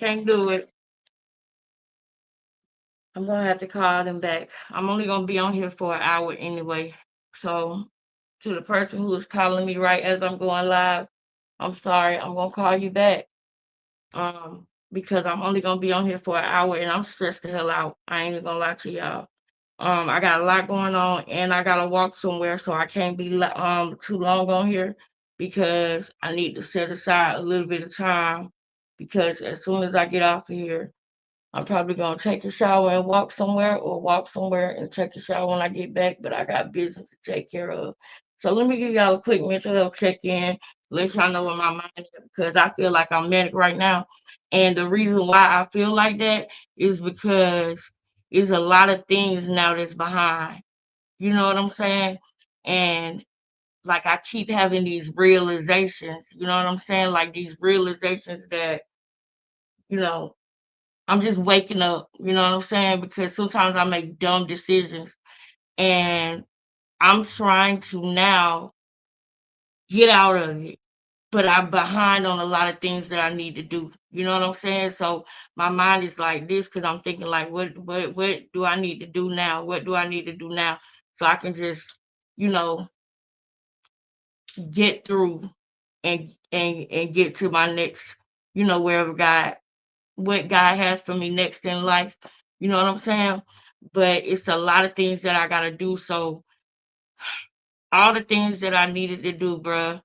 Can't do it. I'm gonna have to call them back. I'm only gonna be on here for an hour anyway. So to the person who is calling me right as I'm going live, I'm sorry. I'm gonna call you back. Because I'm only gonna be on here for an hour and I'm stressed the hell out. I ain't even gonna lie to y'all. I got a lot going on and I gotta walk somewhere, so I can't be too long on here because I need to set aside a little bit of time because as soon as I get off of here, I'm probably gonna take a shower and walk somewhere, or walk somewhere and take a shower when I get back. But I got business to take care of. So let me give y'all a quick mental health check in, let y'all know where my mind is because I feel like I'm manic right now. And the reason why I feel like that is because it's a lot of things now that's behind. You know what I'm saying? And like I keep having these realizations, you know what I'm saying? Like these realizations that, you know, I'm just waking up, you know what I'm saying? Because sometimes I make dumb decisions and I'm trying to now get out of it. But I'm behind on a lot of things that I need to do. You know what I'm saying? So my mind is like this because I'm thinking like what do I need to do now? What do I need to do now? So I can just, you know, get through and get to my next, wherever God what God has for me next in life. You know what I'm saying? But it's a lot of things that I gotta do. So all the things that I needed to do, bruh.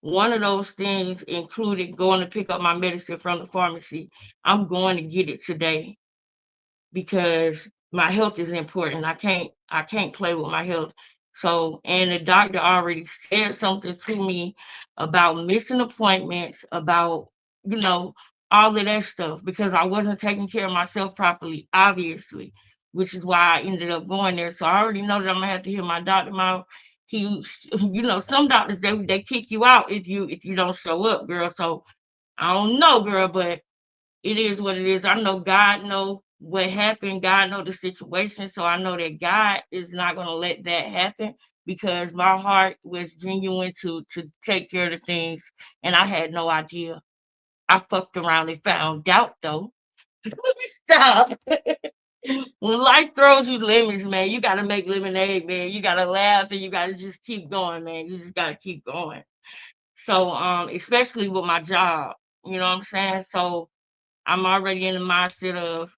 One of those things included going to pick up my medicine from the pharmacy. I'm going to get it today because my health is important. I can't play with my health. So, and the doctor already said something to me about missing appointments, about, you know, all of that stuff because I wasn't taking care of myself properly, obviously, which is why I ended up going there. So I already know that I'm gonna have to hear my doctor mouth. He, some doctors they kick you out if you don't show up, girl. So I don't know, girl, but it is what it is. I know God know what happened. God know the situation. So I know that God is not gonna let that happen because my heart was genuine to take care of the things and I had no idea. I fucked around and found out though. Let me stop. When life throws you lemons, man, you gotta make lemonade, man. You gotta laugh and you gotta just keep going, man. You just gotta keep going. So especially with my job, you know what I'm saying? So I'm already in the mindset of,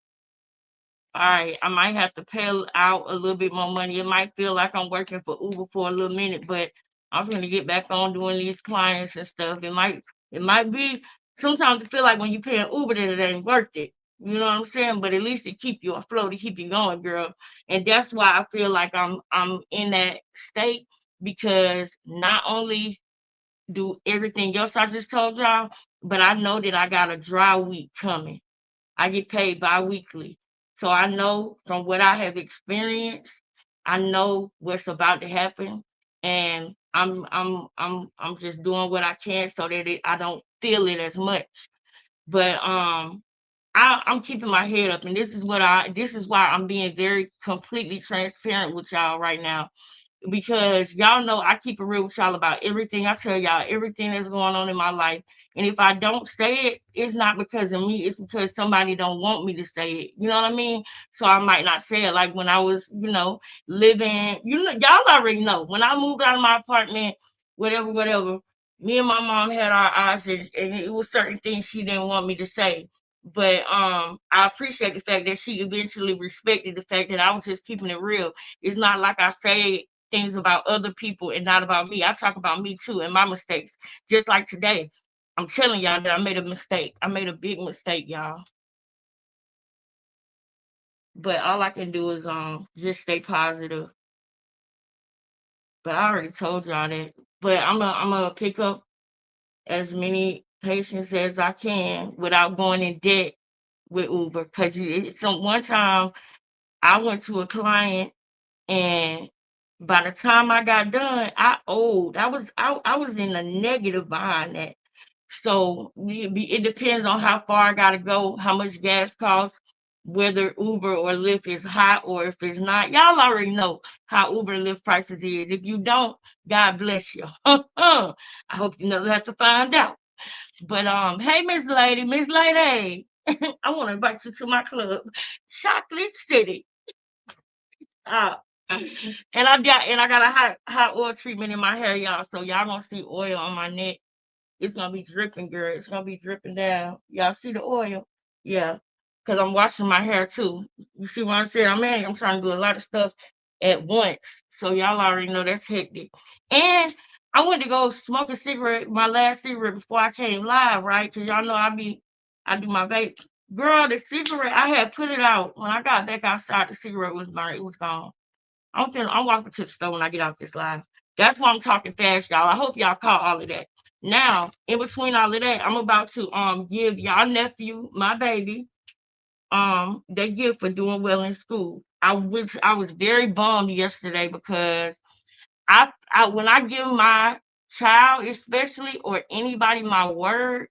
all right, I might have to pay out a little bit more money. It might feel like I'm working for Uber for a little minute, but I'm gonna get back on doing these clients and stuff. It might be sometimes it feel like when you pay an Uber that it ain't worth it. You know what I'm saying? But at least it keep you afloat, to keep you going, girl. And that's why I feel like I'm in that state because not only do everything else I just told y'all, but I know that I got a dry week coming. I get paid bi-weekly. So I know from what I have experienced, I know what's about to happen. And I'm just doing what I can so that I don't feel it as much. But I'm keeping my head up and this is why I'm being very completely transparent with y'all right now because y'all know I keep it real with y'all about everything. I tell y'all everything that's going on in my life. And if I don't say it, it's not because of me. It's because somebody don't want me to say it. You know what I mean? So I might not say it. Like when I was, living, y'all already know. When I moved out of my apartment, whatever, whatever, me and my mom had our eyes and it was certain things she didn't want me to say. But I appreciate the fact that she eventually respected the fact that I was just keeping it real. It's not like I say things about other people and not about me. I talk about me too and my mistakes. Just like today, I'm telling y'all that I made a mistake. I made a big mistake, y'all. But all I can do is just stay positive. But I already told y'all that. But I'm gonna pick up as many patients as I can without going in debt with Uber. Cause some one time I went to a client and by the time I got done, I owed. I was in the negative behind that. So it depends on how far I gotta go, how much gas costs, whether Uber or Lyft is hot or if it's not. Y'all already know how Uber and Lyft prices is. If you don't, God bless you. I hope you never have to find out. But hey, Miss Lady, Miss Lady. I want to invite you to my club, Chocolate City. Uh, and I got a hot oil treatment in my hair, y'all. So y'all gonna see oil on my neck. It's gonna be dripping, girl. It's gonna be dripping down. Y'all see the oil? Yeah, because I'm washing my hair too. You see what I'm saying? I'm trying to do a lot of stuff at once. So y'all already know that's hectic. And I went to go smoke a cigarette, my last cigarette before I came live, right? Because y'all know I do my vape. Girl, the cigarette, I had put it out. When I got back outside, the cigarette was burnt. It was gone. I'm walking to the store when I get off this live. That's why I'm talking fast, y'all. I hope y'all caught all of that. Now, in between all of that, I'm about to give y'all nephew, my baby, their gift for doing well in school. I was very bummed yesterday because I when I give my child especially or anybody my word,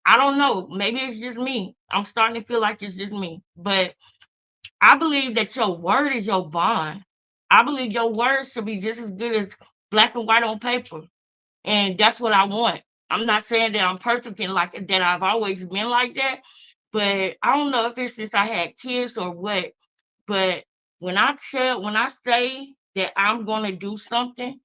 I don't know, maybe it's just me. I'm starting to feel like it's just me. But I believe that your word is your bond. I believe your word should be just as good as black and white on paper. And that's what I want. I'm not saying that I'm perfect and like that I've always been like that, but I don't know if it's since I had kids or what. But when I say that I'm gonna do something,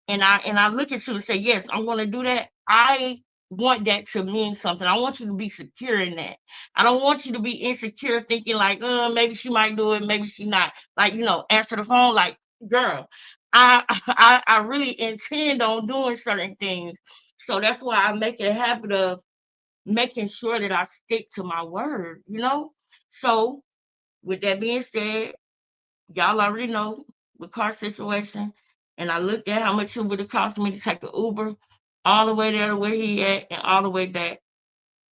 and I look at you and say, "Yes, I'm gonna do that," I want that to mean something. I want you to be secure in that. I don't want you to be insecure thinking like, maybe she might do it, maybe she not." Like, answer the phone like, "Girl, I I really intend on doing certain things." So that's why I make it a habit of making sure that I stick to my word. So with that being said, y'all already know the car situation, and I looked at how much it would have cost me to take the Uber all the way there to where he at and all the way back,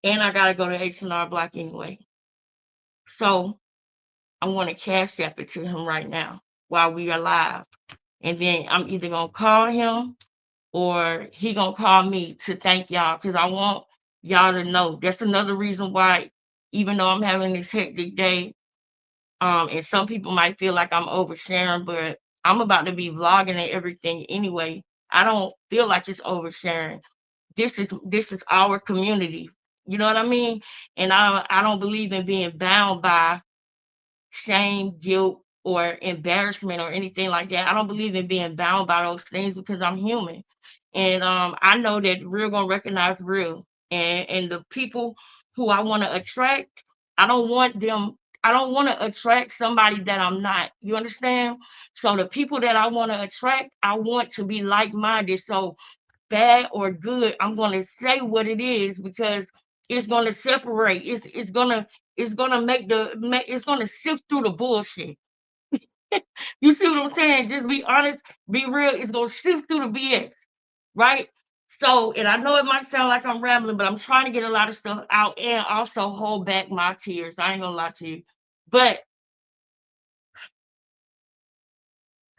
and I gotta go to H&R Block anyway. So I'm gonna cash app it to him right now while we are live, and then I'm either gonna call him or he gonna call me to thank y'all because I want y'all to know. That's another reason why, even though I'm having this hectic day, and some people might feel like I'm oversharing, but I'm about to be vlogging and everything anyway. I don't feel like it's oversharing. This is our community. You know what I mean? And I don't believe in being bound by shame, guilt, or embarrassment or anything like that. I don't believe in being bound by those things because I'm human. And I know that real gonna recognize real. And the people who I want to attract, I don't want them, I don't want to attract somebody that I'm not. You understand? So the people that I want to attract, I want to be like-minded. So bad or good, I'm gonna say what it is because it's gonna separate. It's gonna it's gonna sift through the bullshit. You see what I'm saying? Just be honest, be real. It's gonna sift through the BS, right? So, and I know it might sound like I'm rambling, but I'm trying to get a lot of stuff out and also hold back my tears. I ain't gonna lie to you, but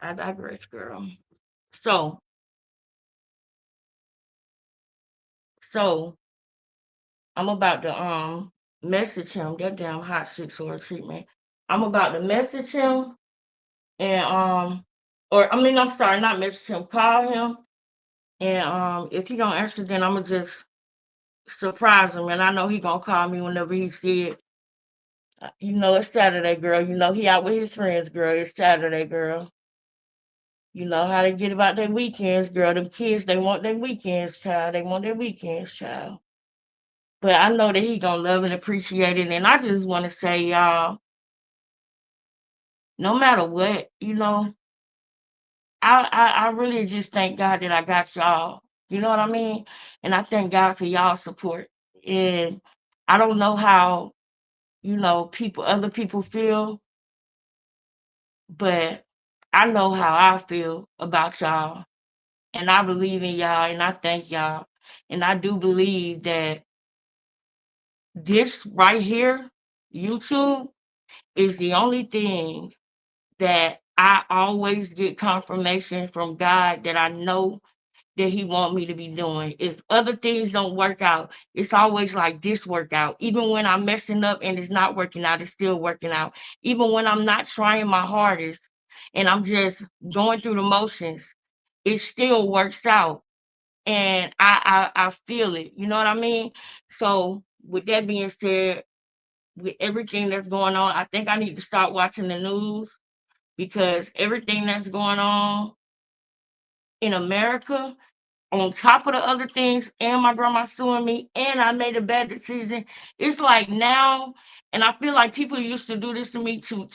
I digress, girl. So, so I'm about to message him. That damn hot 6 hour treatment. I'm about to message him and or I mean I'm sorry, not message him, call him and if he don't answer then I'ma just surprise him and I know he gonna call me whenever he see it. It's Saturday, girl. He out with his friends, girl. It's Saturday, girl. You know how they get about their weekends, girl. Them kids, they want their weekends, child. They want their weekends, child. But I know that he gonna love and appreciate it. And I just wanna say, y'all, no matter what, I really just thank God that I got y'all. You know what I mean? And I thank God for y'all support. And I don't know how, other people feel, but I know how I feel about y'all. And I believe in y'all and I thank y'all. And I do believe that this right here, YouTube, is the only thing that I always get confirmation from God that I know that he want me to be doing. If other things don't work out, it's always like this work out. Even when I'm messing up and it's not working out, it's still working out. Even when I'm not trying my hardest and I'm just going through the motions, it still works out. And I feel it. You know what I mean? So with that being said, with everything that's going on. I think I need to start watching the news because everything that's going on in America, on top of the other things, and my grandma suing me, and I made a bad decision. It's like now, and I feel like people used to do this to me to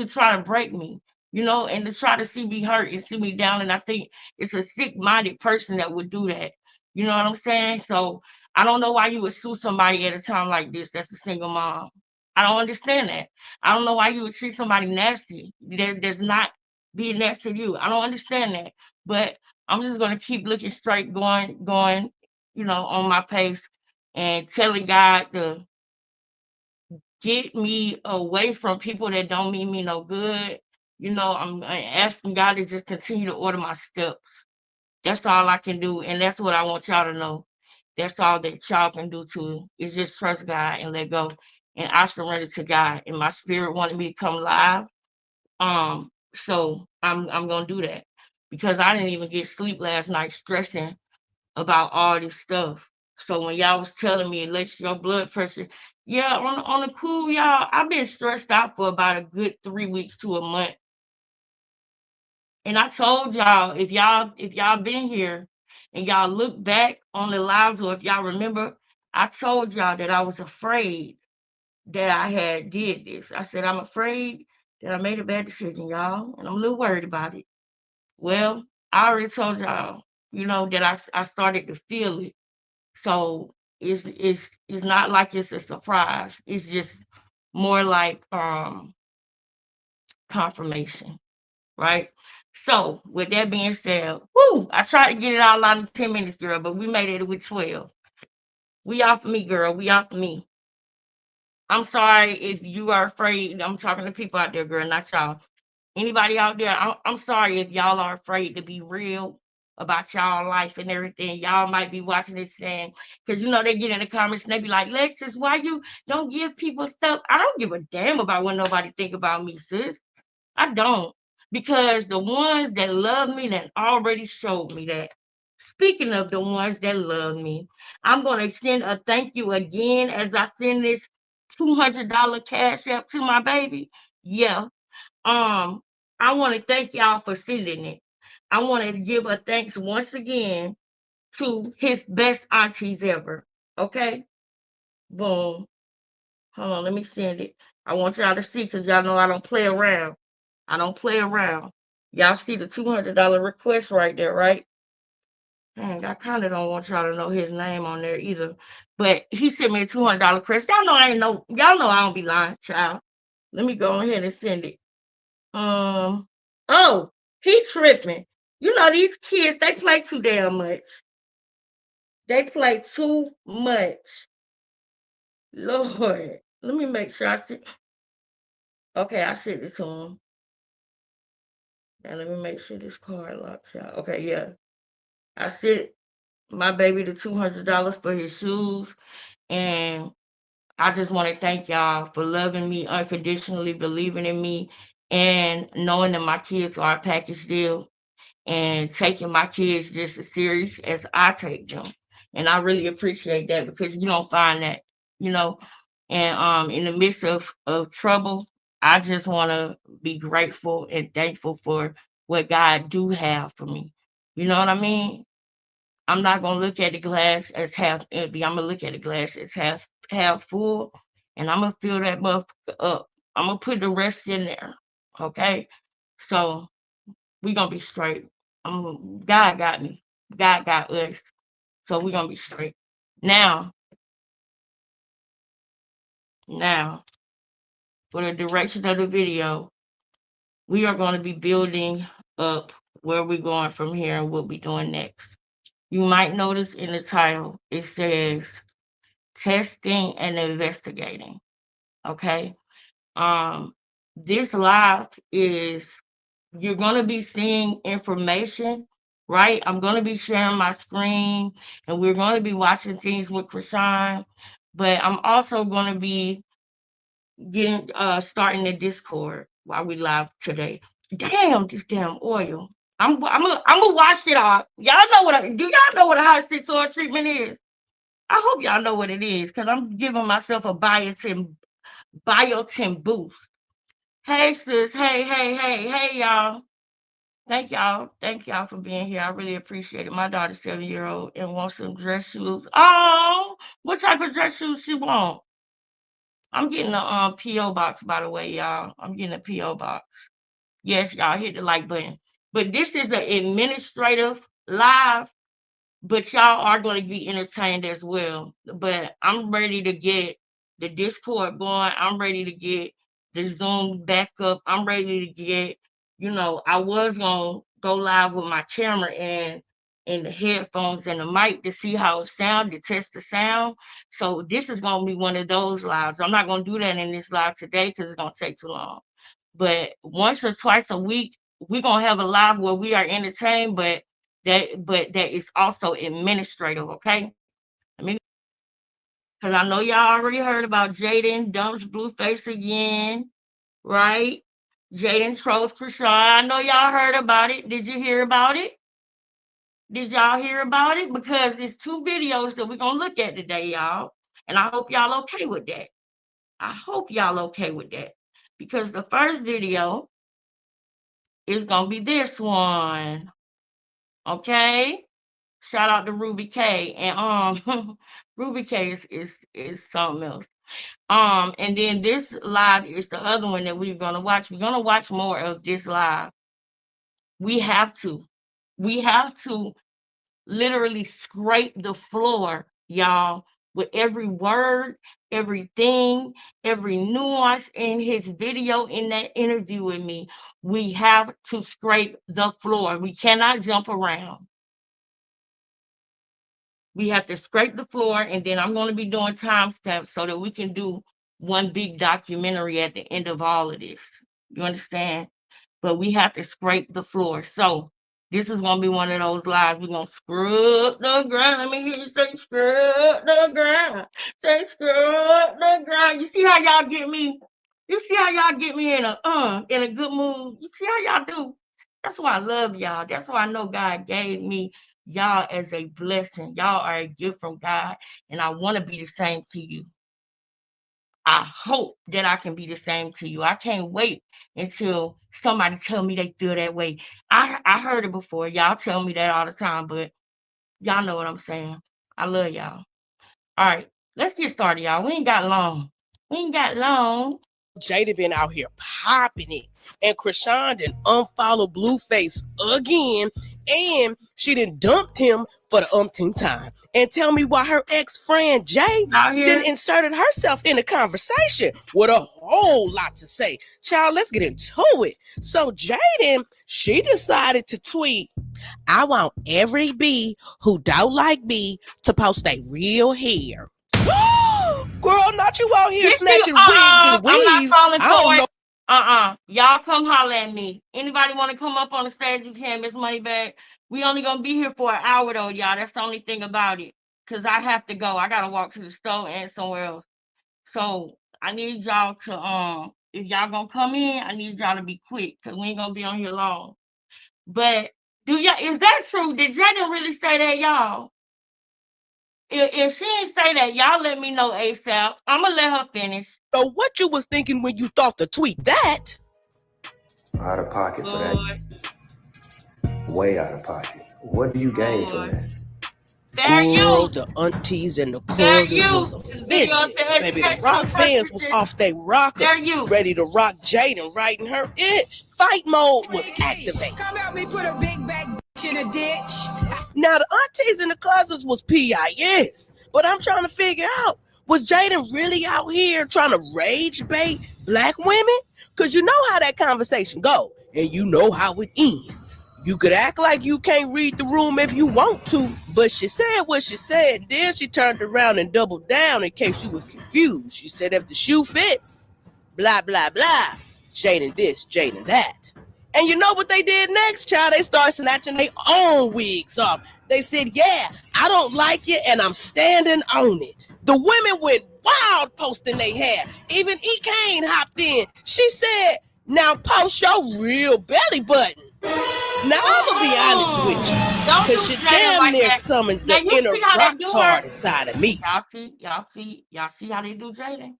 try to break me, and to try to see me hurt and see me down. And I think it's a sick-minded person that would do that. You know what I'm saying? So I don't know why you would sue somebody at a time like this. That's a single mom. I don't understand that. I don't know why you would treat somebody nasty that's not being nasty to you. I don't understand that. But I'm just gonna keep looking straight, going, on my pace and telling God to get me away from people that don't mean me no good. I'm asking God to just continue to order my steps. That's all I can do, and that's what I want y'all to know. That's all that y'all can do too is just trust God and let go. And I surrender to God, and my spirit wanted me to come live. So I'm gonna do that because I didn't even get sleep last night stressing about all this stuff. So when y'all was telling me let your blood pressure, yeah, on the cool, y'all, I've been stressed out for about a good 3 weeks to a month. And I told y'all if y'all been here and y'all look back on the lives or if y'all remember, I told y'all that I was afraid that I had did this. I said I'm afraid that I made a bad decision, y'all, and I'm a little worried about it. Well, I already told y'all, that I started to feel it. So it's not like it's a surprise. It's just more like confirmation, right? So with that being said, whoo, I tried to get it all out in 10 minutes, girl, but we made it with 12. We off me, girl. We off me. I'm sorry if you are afraid. I'm talking to people out there, girl, not y'all. Anybody out there, I'm sorry if y'all are afraid to be real about y'all life and everything. Y'all might be watching this saying, because they get in the comments and they be like, Lexus, why you don't give people stuff? I don't give a damn about what nobody think about me, sis. I don't. Because the ones that love me that already showed me that. Speaking of the ones that love me, I'm going to extend a thank you again as I send this $200 cash app to my baby. Yeah, um, I want to thank y'all for sending it. I want to give a thanks once again to his best aunties ever. Okay? Boom. Hold on, let me send it. I want y'all to see because y'all know I don't play around. I don't play around. Y'all see the $200 request right there, right? Dang, I kind of don't want y'all to know his name on there either. But he sent me a $200 request. Y'all know I ain't know. Y'all know I don't be lying, child. Let me go ahead and send it. Um, oh, he tripping. These kids, they play too damn much. They play too much. Lord, let me make sure I see. Okay, I sent it to him. And let me make sure this card locks out. Okay, yeah. I sent my baby the $200 for his shoes. And I just want to thank y'all for loving me unconditionally, believing in me, and knowing that my kids are a package deal and taking my kids just as serious as I take them. And I really appreciate that because you don't find that, you know. And in the midst of trouble, I just want to be grateful and thankful for what God do have for me. You know what I mean? I'm not gonna look at the glass as half empty. I'm gonna look at the glass as half full, and I'm gonna fill that motherfucker up. I'm gonna put the rest in there. Okay, so we gonna be straight. God got me. God got us. So we gonna be straight. Now, now, for the duration of the video, we are going to be building up where we're going from here and what we're doing next. You might notice in the title it says testing and investigating. Okay. Um, this live is you're going to be seeing information, right? I'm going to be sharing my screen and we're going to be watching things with Chrisean, but I'm also going to be getting starting the Discord while we live today. Damn, this damn oil. I'm gonna wash it off. Y'all know do y'all know what a hot 6 oil treatment is? I hope y'all know what it is because I'm giving myself a biotin Biotin Boost. Hey sis, hey y'all. Thank y'all for being here. I really appreciate it. My daughter's 7-year-old and wants some dress shoes. Oh, what type of dress shoes she want? I'm getting a PO box, by the way, y'all. I'm getting a PO box. Yes, y'all hit the like button. But this is an administrative live, but y'all are going to be entertained as well. But I'm ready to get the Discord going. I'm ready to get the Zoom back up. I'm ready to get, I was going to go live with my camera and the headphones and the mic to see how it sounds, to test the sound. So this is going to be one of those lives. I'm not going to do that in this live today because it's going to take too long. But once or twice a week, we're going to have a live where we are entertained, but that is also administrative, okay? I mean, because I know y'all already heard about Jaidyn dumps Blueface again, right? Jaidyn trolls Chrisean. I know y'all heard about it. Did you hear about it? Did y'all hear about it? Because it's 2 videos that we're gonna look at today, y'all. And I hope y'all okay with that. I hope y'all okay with that. Because the first video is gonna be this one. Okay? Shout out to Ruby K. And Ruby K is something else. And then this live is the other one that we're gonna watch. We're gonna watch more of this live. We have to. We have to literally scrape the floor, y'all, with every word, everything, every nuance in his video, in that interview with me. We have to scrape the floor. We cannot jump around. We have to scrape the floor, and then I'm going to be doing timestamps so that we can do one big documentary at the end of all of this. You understand? But we have to scrape the floor. So this is gonna be one of those lives. We're gonna scrub the ground. Let me hear you say scrub the ground. Say scrub the ground. You see how y'all get me? You see how y'all get me in a good mood? You see how y'all do? That's why I love y'all. That's why I know God gave me y'all as a blessing. Y'all are a gift from God, and I want to be the same to you. I hope that I can be the same to you. I can't wait until somebody tell me they feel that way. I heard it before. Y'all tell me that all the time, but y'all know what I'm saying. I love y'all. All right, let's get started, y'all. We ain't got long. We ain't got long. Jaidyn been out here popping it, and Chrisean done unfollowed Blueface again, and she done dumped him for the umpteenth time. And tell me why her ex-friend Jay done inserted herself in the conversation with a whole lot to say. Child, let's get into it. So Jaidyn, she decided to tweet, "I want every bee who don't like me to post their real hair." Girl, not you out here snatching wigs and weaves. I don't know. Y'all come holler at me. Anybody want to come up on the stage? You can, Miss Moneybag. We only gonna be here for an hour though, y'all. That's the only thing about it. Cause I have to go. I gotta walk to the store and somewhere else. So I need y'all to if y'all gonna come in, I need y'all to be quick because we ain't gonna be on here long. But is that true? Did Jaidyn really say that, y'all? If she didn't say that, y'all let me know ASAP. I'm gonna let her finish. So what you was thinking when you thought to tweet that? Out of pocket for that. Way out of pocket. What do you gain from that? Girl, the aunties and the cousins was offended. Baby, the rock fans was off they rocker, ready to rock Jaidyn right in her itch. Fight mode was activated. Come help me put a big back in a ditch. Now, the aunties and the cousins was PIS, but I'm trying to figure out, was Jaidyn really out here trying to rage bait black women? Because you know how that conversation go, and you know how it ends. You could act like you can't read the room if you want to, but she said what she said. Then she turned around and doubled down in case you was confused. She said if the shoe fits, blah, blah, blah. Jaidyn this, Jaidyn that. And you know what they did next, child? They started snatching their own wigs off. They said, yeah, I don't like it and I'm standing on it. The women went wild posting their hair. Even E. Kane hopped in. She said, now post your real belly button. Now I'm gonna be honest with you, because she damn near summons the inner rock-tard inside of me. Y'all see how they do Jaidyn?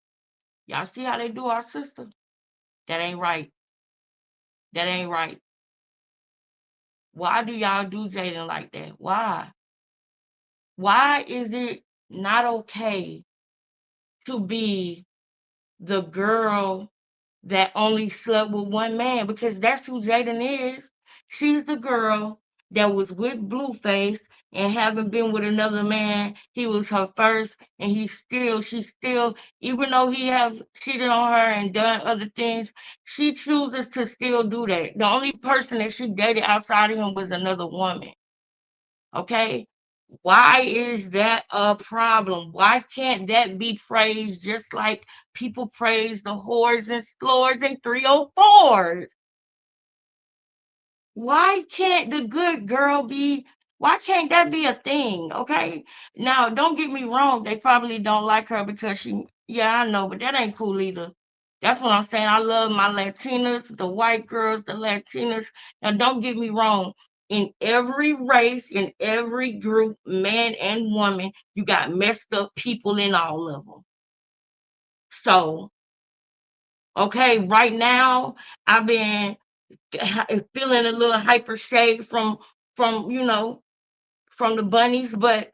Y'all see how they do our sister? That ain't right. That ain't right. Why do y'all do Jaidyn like that? Why? Why is it not okay to be the girl that only slept with one man? Because that's who Jaidyn is. She's the girl that was with Blueface and haven't been with another man. He was her first, and she still, even though he has cheated on her and done other things, she chooses to still do that. The only person that she dated outside of him was another woman. Okay? Why is that a problem? Why can't that be praised just like people praise the whores and slores and 304s? Why can't the good girl be? Why can't that be a thing? Okay. Now, don't get me wrong. They probably don't like her because yeah, I know, but that ain't cool either. That's what I'm saying. I love my Latinas, the white girls, the Latinas. Now, don't get me wrong. In every race, in every group, man and woman, you got messed up people in all of them. So, okay, right now, I've been feeling a little hyper shade from from the bunnies, but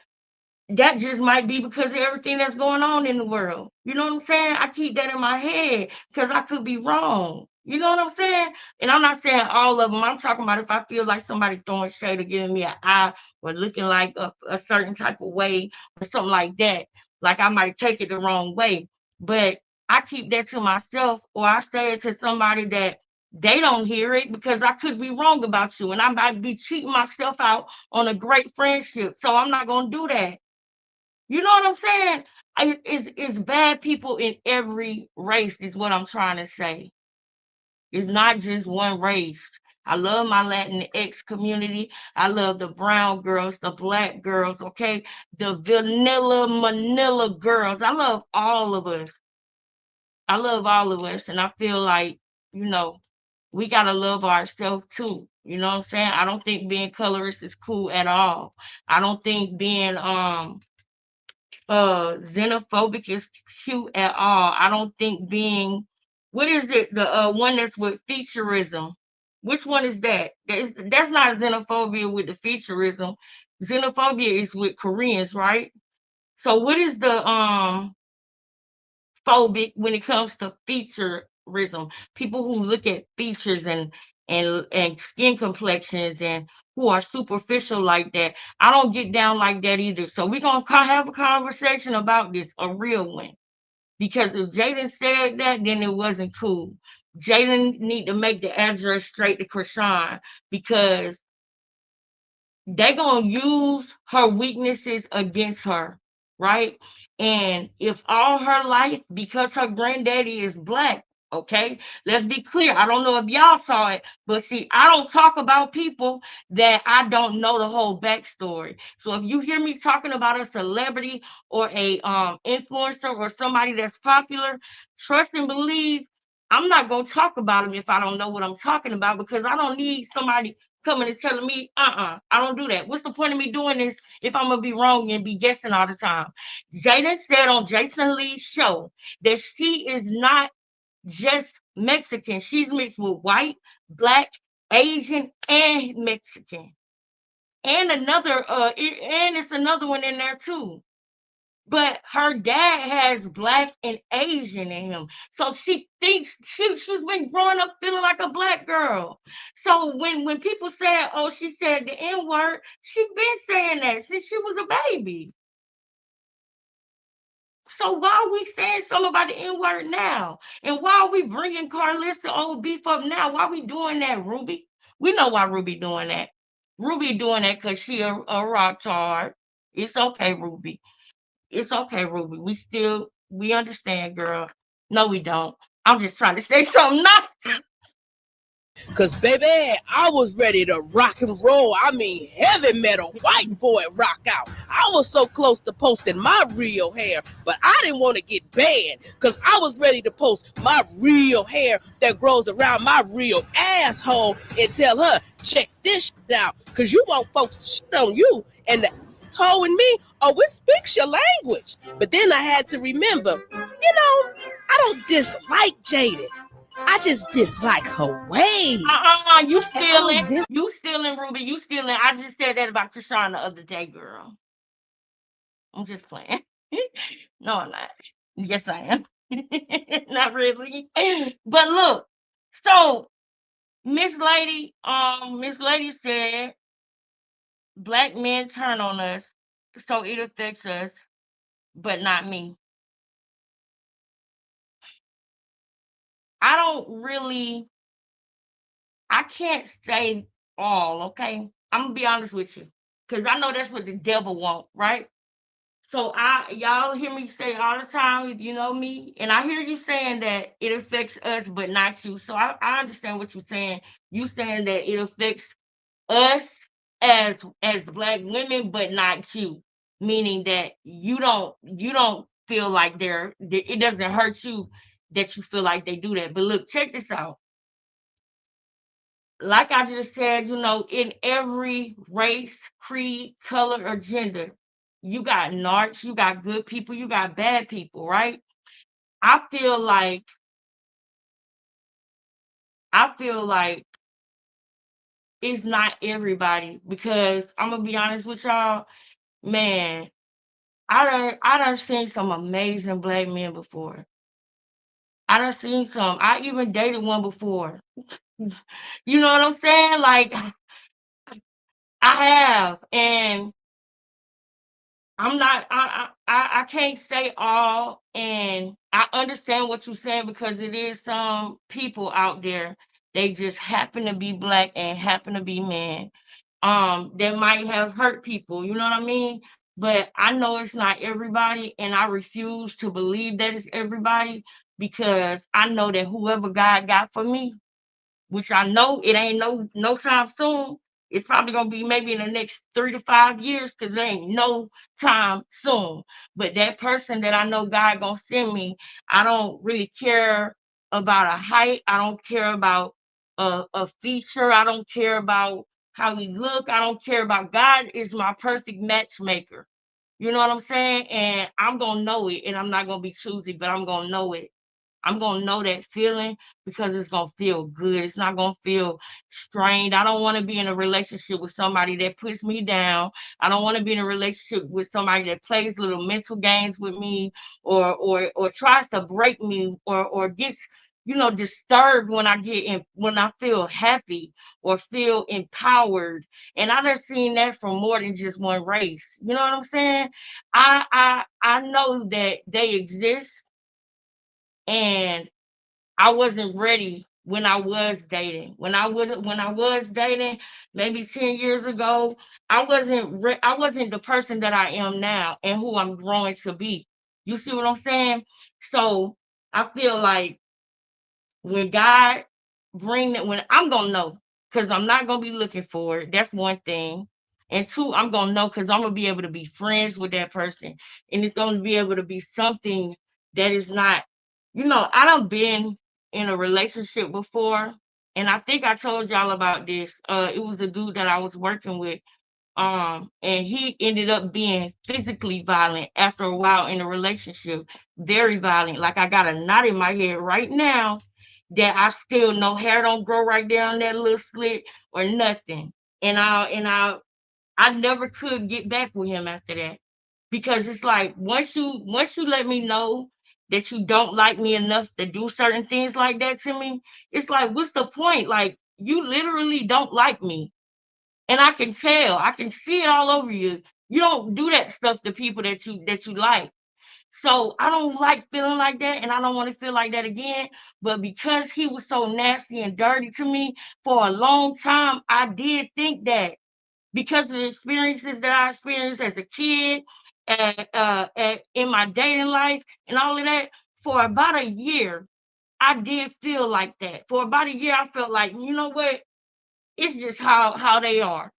that just might be because of everything that's going on in the world. You know what I'm saying? I keep that in my head because I could be wrong. You know what I'm saying? And I'm not saying all of them. I'm talking about if I feel like somebody throwing shade or giving me an eye or looking like a certain type of way or something like that. Like I might take it the wrong way. But I keep that to myself, or I say it to somebody that they don't hear it because I could be wrong about you and I might be cheating myself out on a great friendship. So I'm not going to do that. You know what I'm saying? It's bad people in every race is what I'm trying to say. It's not just one race. I love my Latinx community. I love the brown girls, the black girls, okay? The vanilla manila girls. I love all of us. I love all of us. And I feel like, you know, we got to love ourselves too. You know what I'm saying? I don't think being colorist is cool at all. I don't think being xenophobic is cute at all. I don't think being what is it the one that's with featureism. Which one is that? That's not xenophobia with the featureism. Xenophobia is with Koreans, right? So what is the phobic when it comes to featureism? People who look at features and skin complexions and who are superficial like that. I don't get down like that either. So we're gonna have a conversation about this, a real one. Because if Jaidyn said that, then it wasn't cool. Jaidyn need to make the address straight to Chrisean because they gonna use her weaknesses against her, right? And if all her life, because her granddaddy is black, okay, let's be clear. I don't know if y'all saw it, but see, I don't talk about people that I don't know the whole backstory. So if you hear me talking about a celebrity or a influencer or somebody that's popular, trust and believe I'm not gonna talk about them if I don't know what I'm talking about because I don't need somebody coming and telling me, I don't do that. What's the point of me doing this if I'm gonna be wrong and be guessing all the time? Jaidyn said on Jason Lee's show that she is not just Mexican. She's mixed with white, black, Asian, and Mexican. And and it's another one in there too. But her dad has black and Asian in him. So she thinks she's been growing up feeling like a black girl. So when people say, oh, she said the N-word, she been saying that since she was a baby. So why are we saying something about the N-word now? And why are we bringing Carlista old beef up now? Why are we doing that, Ruby? We know why Ruby doing that. Ruby doing that because she a rock tard. It's okay, Ruby. It's okay, Ruby. We understand, girl. No, we don't. I'm just trying to say something nice. Cause baby, I was ready to rock and roll. I mean, heavy metal, white boy rock out. I was so close to posting my real hair, but I didn't want to get banned because I was ready to post my real hair that grows around my real asshole and tell her, check this shit out, cause you want folks to shit on you and the asshole in me. Oh, it speaks your language. But then I had to remember, I don't dislike Jaidyn. I just dislike her ways. You stealing, Ruby. You stealing. I just said that about Chrisean the other day, girl. I'm just playing. No, I'm not. Yes, I am. Not really. But look, so Miss Lady said black men turn on us, so it affects us, but not me. I don't really I can't say all, okay? I'm gonna be honest with you. Cause I know that's what the devil want, right? So y'all hear me say all the time, if you know me, and I hear you saying that it affects us but not you. So I understand what you're saying. You saying that it affects us as black women but not you. Meaning that you don't feel like it doesn't hurt you that you feel like they do that. But look, check this out. Like I just said, in every race, creed, color, or gender, you got narcs, you got good people, you got bad people, right? I feel like I feel like it's not everybody because I'm gonna be honest with y'all, man. I done seen some amazing black men before. I done seen some. I even dated one before. You know what I'm saying? Like I have, and I'm not I can't say all, and I understand what you're saying because it is some people out there, they just happen to be black and happen to be men. That might have hurt people, you know what I mean? But I know it's not everybody, and I refuse to believe that it's everybody because I know that whoever God got for me, which I know it ain't no time soon. It's probably gonna be maybe in the next 3 to 5 years because there ain't no time soon. But that person that I know God gonna send me, I don't really care about a height. I don't care about a feature. I don't care about how we look. I don't care about God is my perfect matchmaker. You know what I'm saying? And I'm gonna know it, and I'm not gonna be choosy, but I'm gonna know it. I'm gonna know that feeling because it's gonna feel good. It's not gonna feel strained. I don't want to be in a relationship with somebody that puts me down. I don't want to be in a relationship with somebody that plays little mental games with me or tries to break me or gets disturbed when when I feel happy or feel empowered. And I done seen that from more than just one race. You know what I'm saying? I know that they exist, and I wasn't ready when I was dating. When I was dating, maybe 10 years ago, I wasn't the person that I am now and who I'm growing to be. You see what I'm saying? So I feel like when God bring that, when I'm gonna know, because I'm not gonna be looking for it. That's one thing. And two, I'm gonna know because I'm gonna be able to be friends with that person. And it's gonna be able to be something that is not, I done been in a relationship before. And I think I told y'all about this. It was a dude that I was working with, and he ended up being physically violent after a while in a relationship, very violent. Like I got a knot in my head right now that I still no hair don't grow right down that little slit or nothing. And I never could get back with him after that because it's like once you let me know that you don't like me enough to do certain things like that to me, it's like what's the point? Like you literally don't like me, and I can tell. I can see it all over you. You don't do that stuff to people that you like. So I don't like feeling like that, and I don't want to feel like that again. But because he was so nasty and dirty to me for a long time, I did think that because of the experiences that I experienced as a kid, in my dating life, and all of that, for about a year, I did feel like that. For about a year, I felt like, you know what? It's just how they are.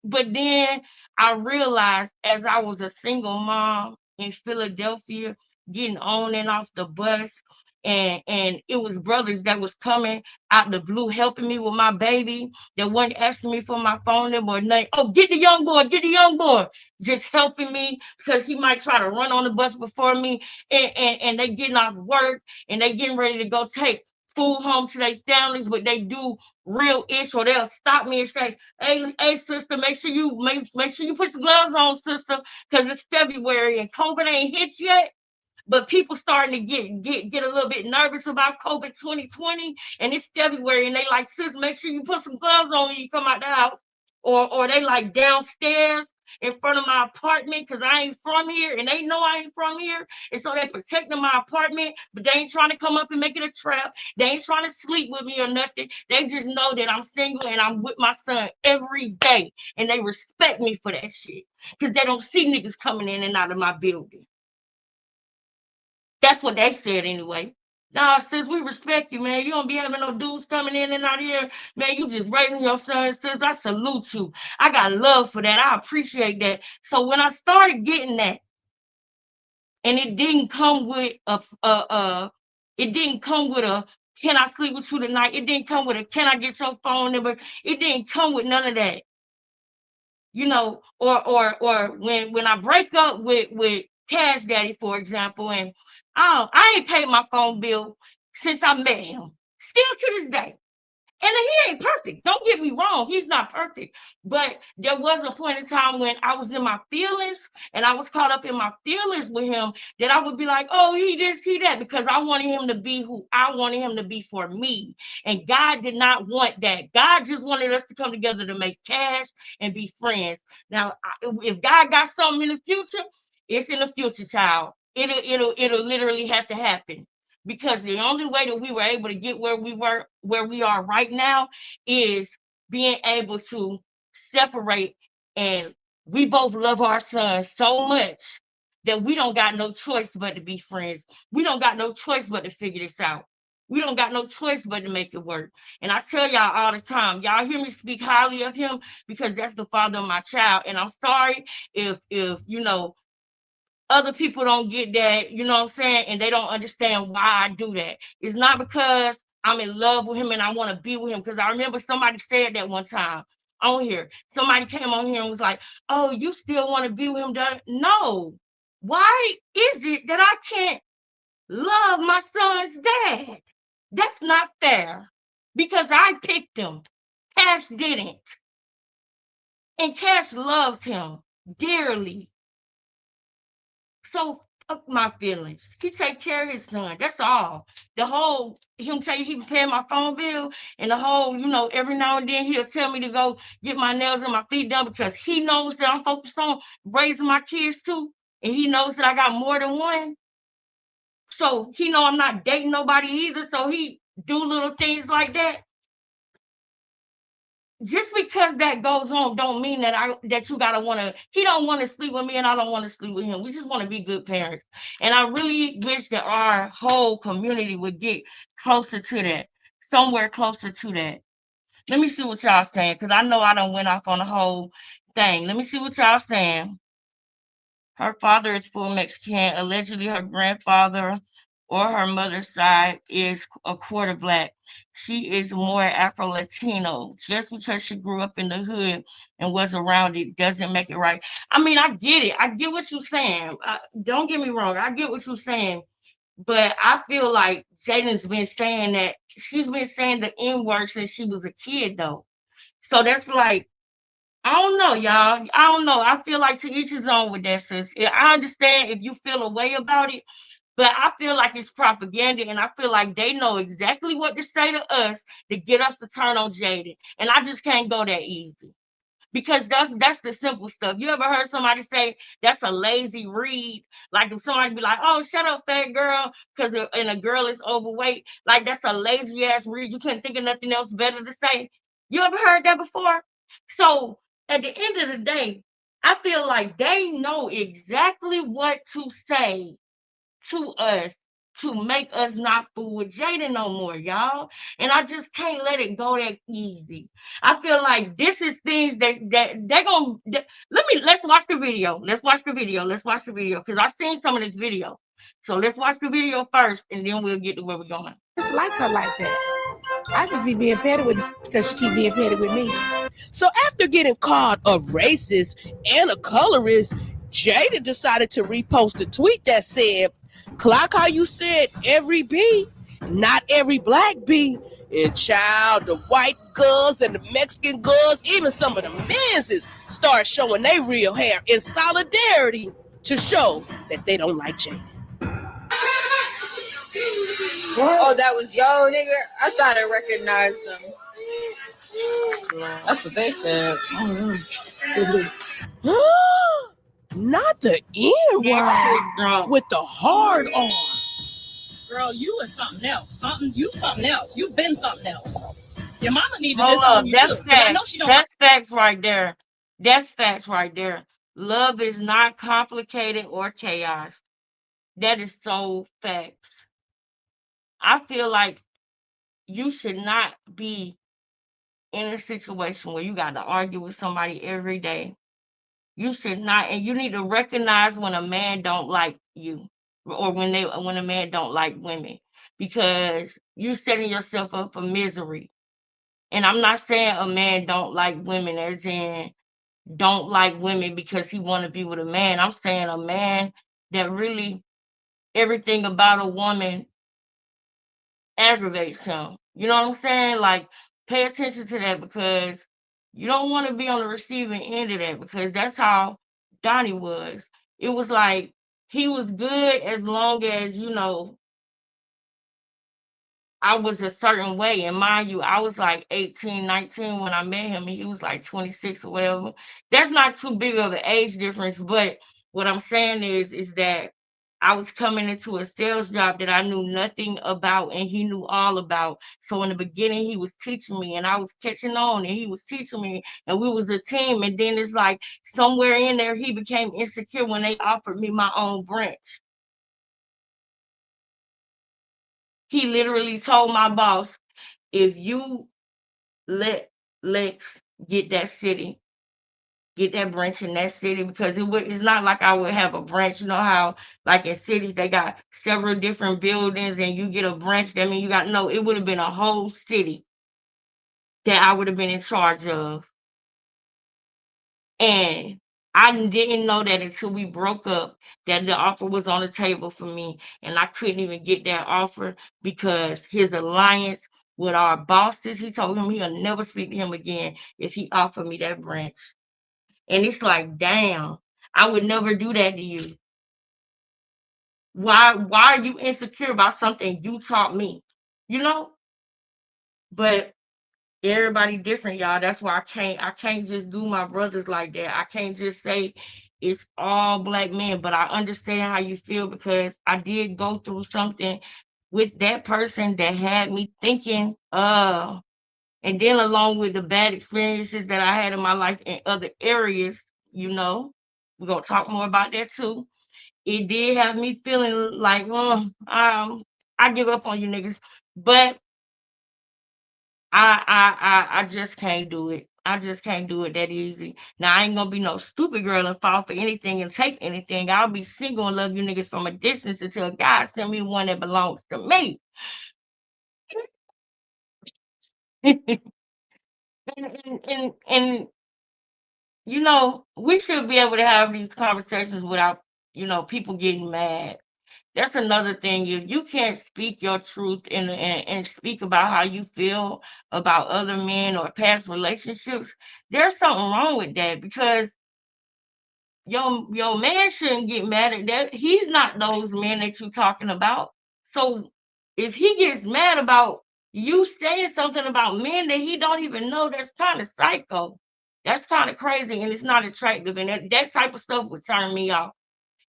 But then I realized as I was a single mom in Philadelphia, getting on and off the bus, and it was brothers that was coming out the blue helping me with my baby. That wasn't asking me for my phone number or nothing. Oh, get the young boy, just helping me because he might try to run on the bus before me, and they getting off work and they getting ready to go take food home to their families, but they do real ish, or they'll stop me and say, hey, sister, make sure you put some gloves on, sister, because it's February and COVID ain't hit yet. But people starting to get a little bit nervous about COVID 2020, and it's February, and they like, sis, make sure you put some gloves on when you come out the house. Or they like downstairs in front of my apartment because I ain't from here, and they know I ain't from here, and so they protecting my apartment, but they ain't trying to come up and make it a trap. They ain't trying to sleep with me or nothing. They just know that I'm single and I'm with my son every day, and they respect me for that shit because they don't see niggas coming in and out of my building. That's what they said anyway. Nah, sis, we respect you, man. You don't be having no dudes coming in and out here. Man, you just raising your son, sis. I salute you. I got love for that. I appreciate that. So when I started getting that, and it didn't come with it didn't come with a, can I sleep with you tonight? It didn't come with a, can I get your phone number? It didn't come with none of that. Or when I break up with Cash Daddy, for example, and I ain't paid my phone bill since I met him, still to this day. And he ain't perfect. Don't get me wrong. He's not perfect. But there was a point in time when I was in my feelings and I was caught up in my feelings with him that I would be like, oh, he this, he that, because I wanted him to be who I wanted him to be for me. And God did not want that. God just wanted us to come together to make cash and be friends. Now, if God got something in the future, it's in the future, child. It'll literally have to happen, because the only way that we were able to get where we are right now is being able to separate, and we both love our son so much that we don't got no choice but to be friends. We don't got no choice but to figure this out. We don't got no choice but to make it work. And I tell y'all all the time, y'all hear me speak highly of him because that's the father of my child. And I'm sorry if other people don't get that, you know what I'm saying? And they don't understand why I do that. It's not because I'm in love with him and I want to be with him. Because I remember somebody said that one time on here. Somebody came on here and was like, oh, you still want to be with him? No. Why is it that I can't love my son's dad? That's not fair. Because I picked him. Cash didn't. And Cash loves him dearly. So fuck my feelings. He take care of his son. That's all. The whole him tell you he been paying my phone bill, and the whole, every now and then he'll tell me to go get my nails and my feet done because he knows that I'm focused on raising my kids too. And he knows that I got more than one. So he know I'm not dating nobody either. So he do little things like that. Just because that goes on don't mean that you gotta wanna, he don't want to sleep with me and I don't want to sleep with him. We just want to be good parents. And I really wish that our whole community would get closer to that, somewhere closer to that. Let me see what y'all saying, because I know I done went off on the whole thing. Let me see what y'all saying. Her father is full Mexican. Allegedly, her grandfather or her mother's side is a quarter black. She is more Afro Latino. Just because she grew up in the hood and was around it doesn't make it right. I mean, I get it. I get what you're saying. Don't get me wrong. I get what you're saying. But I feel like Jaidyn's been saying that. She's been saying the N word since she was a kid, though. So that's like, I don't know, y'all. I don't know. I feel like to each his own with that, sis. Yeah, I understand if you feel a way about it, but I feel like it's propaganda, and I feel like they know exactly what to say to us to get us to turn on Jaidyn. And I just can't go that easy. Because that's the simple stuff. You ever heard somebody say that's a lazy read? Like if somebody be like, "Oh, shut up, fat girl," because and a girl is overweight, like that's a lazy ass read. You couldn't think of nothing else better to say. You ever heard that before? So at the end of the day, I feel like they know exactly what to say to us to make us not fool with Jaidyn no more, y'all. And I just can't let it go that easy. I feel like this is things that they're gonna let's watch the video. Let's watch the video. Let's watch the video. Because I've seen some of this video. So let's watch the video first, and then we'll get to where we're going. Just like her like that. I just be being petty with because she keep being petty with me. So after getting called a racist and a colorist, Jaidyn decided to repost a tweet that said, "Clock how you said every B, not every black B. And child, the white girls and the Mexican girls, even some of the men's start showing their real hair in solidarity to show that they don't like Jaidyn." Oh, that was yo, nigga. I thought I recognized him. That's what they said. Not the N-word with the hard R. Girl, you is something else. You something else. You've been something else. Your mama needed Hold this up, on you that's too. 'cause I know facts. she don't. That's facts right there. That's facts right there. Love is not complicated or chaos. That is so facts. I feel like you should not be in a situation where you got to argue with somebody every day. You should not, and you need to recognize when a man don't like you, or when a man don't like women, because you setting yourself up for misery. And I'm not saying a man don't like women as in don't like women because he want to be with a man. I'm saying a man that really everything about a woman aggravates him. You know what I'm saying? Like, pay attention to that, because you don't want to be on the receiving end of that, because that's how Donnie was. It was like he was good as long as, I was a certain way. And mind you, I was like 18, 19 when I met him, and he was like 26 or whatever. That's not too big of an age difference. But what I'm saying is that I was coming into a sales job that I knew nothing about and he knew all about. So in the beginning, he was teaching me and I was catching on, and he was teaching me, and we was a team. And then it's like somewhere in there, he became insecure when they offered me my own branch. He literally told my boss, if you let Lex get that city, get that branch in that city, because it's not like I would have a branch. You know how, like in cities, they got several different buildings and you get a branch. That means no, it would have been a whole city that I would have been in charge of. And I didn't know that until we broke up, that the offer was on the table for me. And I couldn't even get that offer because his alliance with our bosses, he told him he'll never speak to him again if he offered me that branch. And it's like, damn, I would never do that to you. Why are you insecure about something you taught me? You know? But everybody different, y'all. That's why I can't just do my brothers like that. I can't just say it's all black men, but I understand how you feel, because I did go through something with that person that had me thinking, and then along with the bad experiences that I had in my life in other areas, we're gonna talk more about that too. It did have me feeling like, I give up on you niggas. But I just can't do it. I just can't do it that easy. Now I ain't gonna be no stupid girl and fall for anything and take anything. I'll be single and love you niggas from a distance until God send me one that belongs to me. and, and we should be able to have these conversations without, people getting mad. That's another thing. If you can't speak your truth and speak about how you feel about other men or past relationships, there's something wrong with that, because your man shouldn't get mad at that. He's not those men that you're talking about. So if he gets mad about you saying something about men that he don't even know, that's kind of psycho. That's kind of crazy, and it's not attractive. And that type of stuff would turn me off.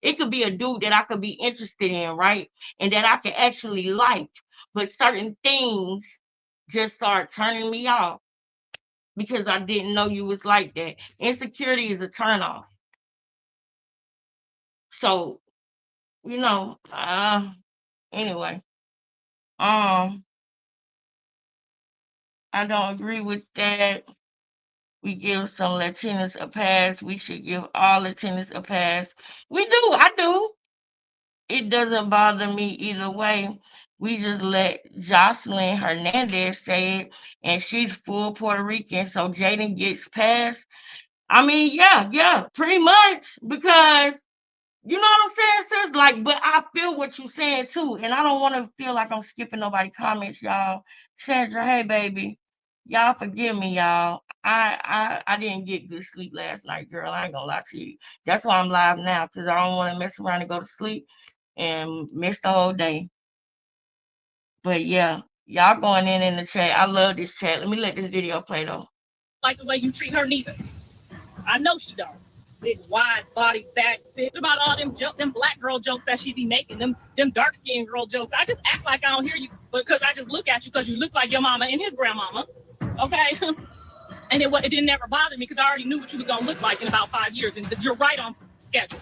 It could be a dude that I could be interested in, right? And that I could actually like. But certain things just start turning me off because I didn't know you was like that. Insecurity is a turnoff. So, anyway, um, I don't agree with that. We give some Latinas a pass. We should give all Latinas a pass. We do. I do. it doesn't bother me either way. We just let Jocelyn Hernandez say it, and she's full Puerto Rican, so Jaden gets passed. I mean, yeah, pretty much because you know what I'm saying, sis? Like, but I feel what you're saying too, and I don't want to feel like I'm skipping nobody comments, y'all. Sandra, hey baby, y'all forgive me, y'all. I didn't get good sleep last night, girl. I ain't gonna lie to you. That's why I'm live now because I don't want to mess around and go to sleep and miss the whole day. But yeah, y'all going in the chat. I love this chat. Let me let this video play though. Like the way you treat her neither. I know she don't. Big wide body, back fit. About all them black girl jokes that she be making, them dark skinned girl jokes. I just act like I don't hear you because I just look at you because you look like your mama and his grandmama. Okay. And it didn't never bother me because I already knew what you was gonna look like in about 5 years, and you're right on schedule.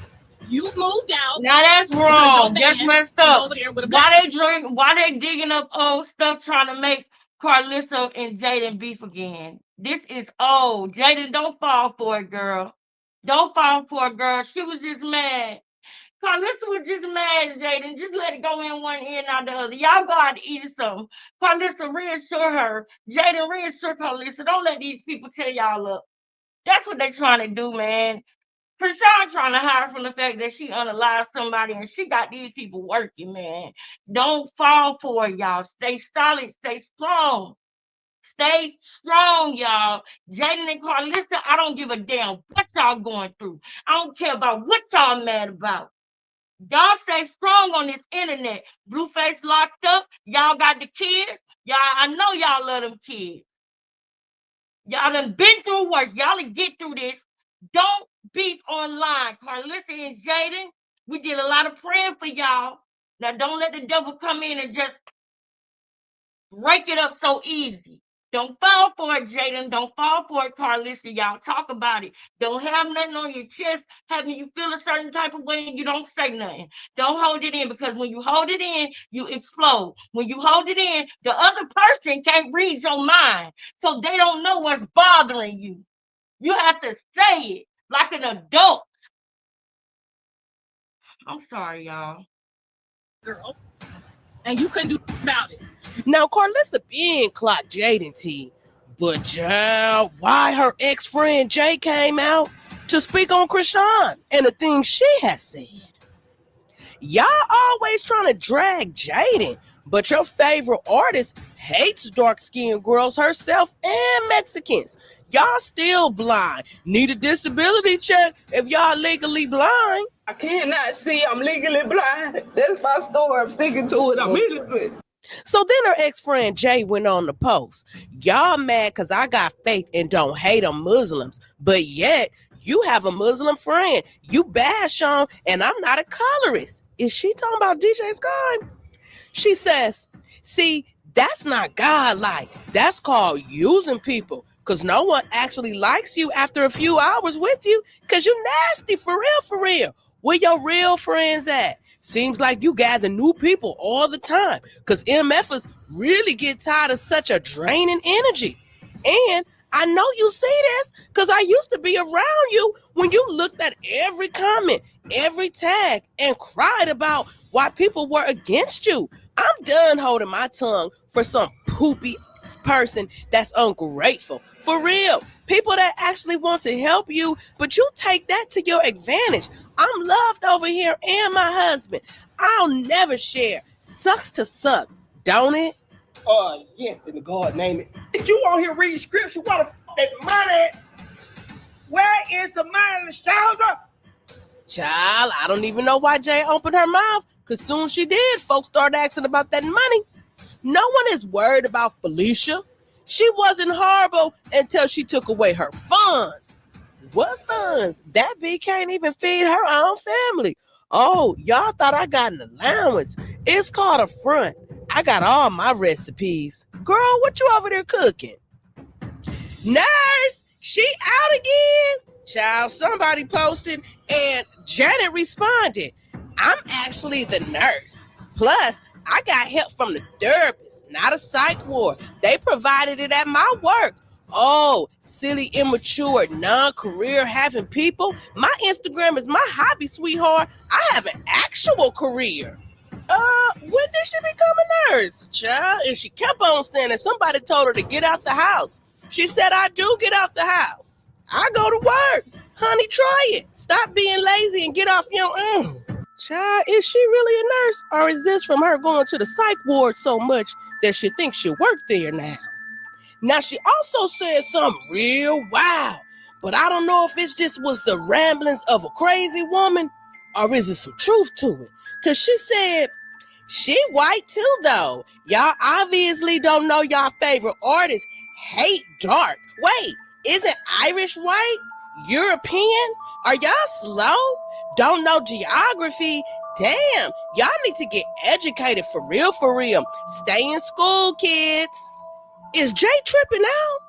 You moved out. Now that's wrong. That's messed up. Over there with a Why they digging up old stuff trying to make Carlissa and Jaden beef again? This is old. Jaden, don't fall for it, girl. Don't fall for it, girl. She was just mad. Carlissa was just mad, Jaden. Just let it go in one ear and out the other. Y'all go out to eat or something. Carlissa, reassure her. Jaden, reassure Carlissa. Don't let these people tear y'all up. That's what they trying to do, man. Krishan trying to hide from the fact that she unalived somebody and she got these people working, man. Don't fall for it, y'all. Stay solid, stay strong. Stay strong, y'all. Jaden and Carlissa, I don't give a damn what y'all going through. I don't care about what y'all mad about. Y'all stay strong on this internet. Blueface locked up. Y'all got the kids. Y'all, I know y'all love them kids. Y'all done been through worse. Y'all to get through this. Don't beef online. Carlissa and Jaden, we did a lot of praying for y'all. Now don't let the devil come in and just break it up so easy. Don't fall for it, Jaden. Don't fall for it, Carlissa. Y'all talk about it. Don't have nothing on your chest having you feel a certain type of way and you don't say nothing. Don't hold it in because when you hold it in, you explode. When you hold it in, the other person can't read your mind. So they don't know what's bothering you. You have to say it like an adult. I'm sorry, y'all. girl. And you couldn't do about it. Now, Carlissa being clocked Jaden T, but child, why her ex-friend Jay came out to speak on Chrisean and the things she has said. Y'all always trying to drag Jaden, but your favorite artist hates dark-skinned girls herself and Mexicans. Y'all still blind. Need a disability check if y'all legally blind. I cannot see. I'm legally blind. That's my story. I'm sticking to it. I'm innocent. So then her ex-friend Jay went on the post. Y'all mad because I got faith and don't hate on Muslims, but yet you have a Muslim friend. You bash on, and I'm not a colorist. Is she talking about DJ Sky? She says, see, that's not God-like. That's called using people because no one actually likes you after a few hours with you because you nasty for real, for real. Where your real friends at? Seems like you gather new people all the time because MFers really get tired of such a draining energy. And I know you see this because I used to be around you when you looked at every comment, every tag, and cried about why people were against you. I'm done holding my tongue for some poopy person that's ungrateful. For real, people that actually want to help you, but you take that to your advantage. I'm loved over here and my husband. I'll never share. Sucks to suck, don't it? Yes, in the God name it. Did you on here reading scripture? What the f that money? Where is the money, Nostalgia? Child, I don't even know why Jay opened her mouth, because soon she did, folks started asking about that money. No one is worried about Felicia. She wasn't horrible until she took away her funds. What funds? That bee can't even feed her own family. Oh, y'all thought I got an allowance. It's called a front. I got all my recipes. Girl, what you over there cooking? Nurse, she out again? Child, somebody posted and Janet responded. I'm actually the nurse. Plus, I got help from the therapist, not a psych ward. They provided it at my work. Oh, silly, immature, non-career having people. My Instagram is my hobby, sweetheart. I have an actual career. When did she become a nurse, child? And she kept on saying that somebody told her to get out the house. She said, I do get out the house. I go to work. Honey, try it. Stop being lazy and get off your own. Child, is she really a nurse? Or is this from her going to the psych ward so much that she thinks she work there now? Now, she also said something real wild, but I don't know if it just was the ramblings of a crazy woman or is it some truth to it. Because she said, she white too, though. Y'all obviously don't know y'all favorite artists hate dark. Wait, isn't Irish white? European? Are y'all slow? Don't know geography? Damn, y'all need to get educated for real, for real. Stay in school, kids. Is Jay tripping out?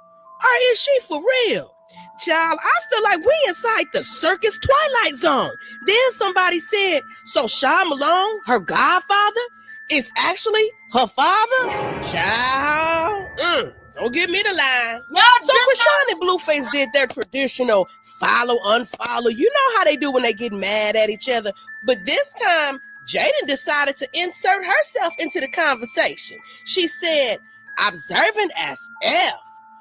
Or is she for real? Child, I feel like we inside the circus Twilight Zone. Then somebody said, so Sean Malone, her godfather, is actually her father? Child, don't give me the line. So Chrisean and Blueface did their traditional follow, unfollow. You know how they do when they get mad at each other. But this time, Jaidyn decided to insert herself into the conversation. She said, observant as F.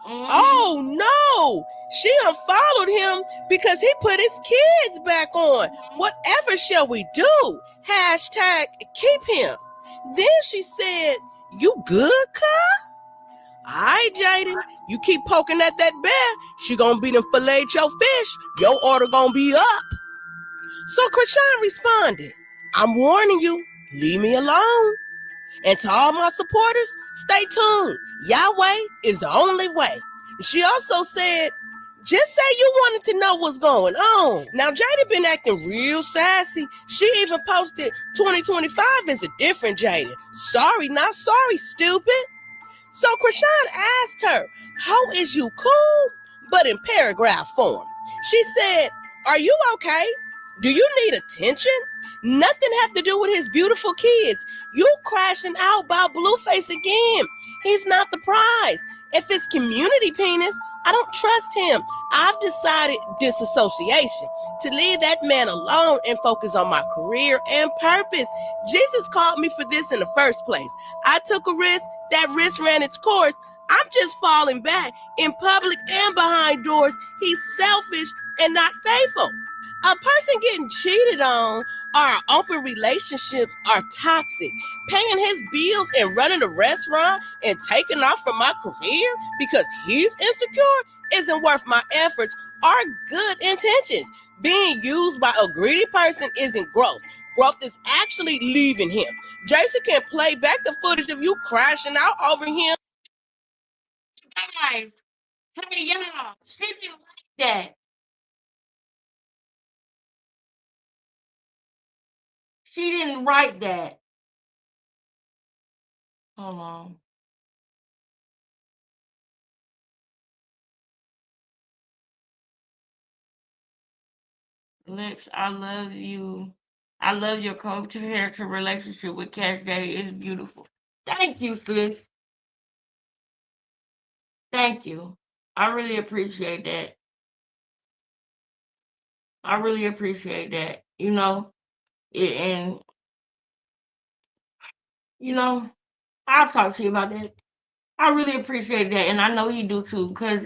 Oh no! She unfollowed him because he put his kids back on. Whatever shall we do? Hashtag keep him. Then she said, you good, cuz? Alright, Jaidyn, you keep poking at that bear, she gonna be them fillet your fish. Your order gonna be up. So Chrisean responded, I'm warning you, leave me alone. And to all my supporters, stay tuned. Yahweh is the only way. She also said, just say you wanted to know what's going on. Now, Jaidyn been acting real sassy. She even posted 2025 is a different Jaidyn. Sorry, not sorry, stupid. So Chrisean asked her, how is you cool? But in paragraph form. She said, are you okay? Do you need attention? Nothing have to do with his beautiful kids. You crashing out about Blueface again. He's not the prize. If it's community penis, I don't trust him. I've decided disassociation, to leave that man alone and focus on my career and purpose. Jesus called me for this in the first place. I took a risk. That risk ran its course. I'm just falling back in public and behind doors. He's selfish and not faithful. A person getting cheated on or open relationships are toxic. Paying his bills and running a restaurant and taking off from my career because he's insecure isn't worth my efforts or good intentions. Being used by a greedy person isn't growth. Growth is actually leaving him. Jason can play back the footage of you crashing out over him. Guys, hey y'all, she didn't like that. She didn't write that. Hold on. Lex, I love you. I love your co-parental relationship with Cash Daddy. It's beautiful. Thank you, sis. Thank you. I really appreciate that. I really appreciate that. And I'll talk to you about that. I really appreciate that, and I know he do too. Because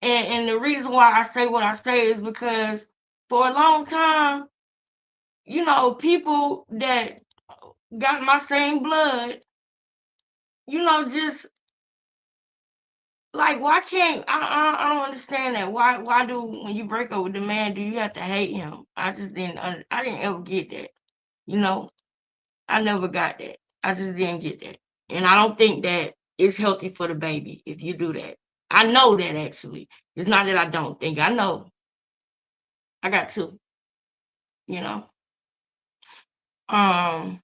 and the reason why I say what I say is because for a long time, people that got my same blood, just like why can't I don't understand that. Why do when you break up with the man, do you have to hate him? I just didn't I didn't ever get that. You know, I never got that. I just didn't get that. And I don't think that it's healthy for the baby if you do that. I know that actually. It's not that I don't think. I know. I got two, you know. Um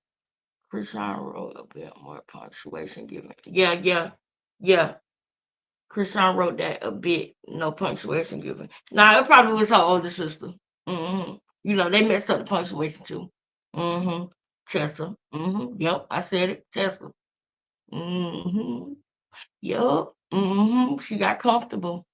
Chrisean wrote a bit more punctuation given. Yeah. Chrisean wrote that a bit, no punctuation given. Nah, it probably was her older sister. They messed up the punctuation too. Tessa. Yep, I said it. Tessa. Yup. She got comfortable.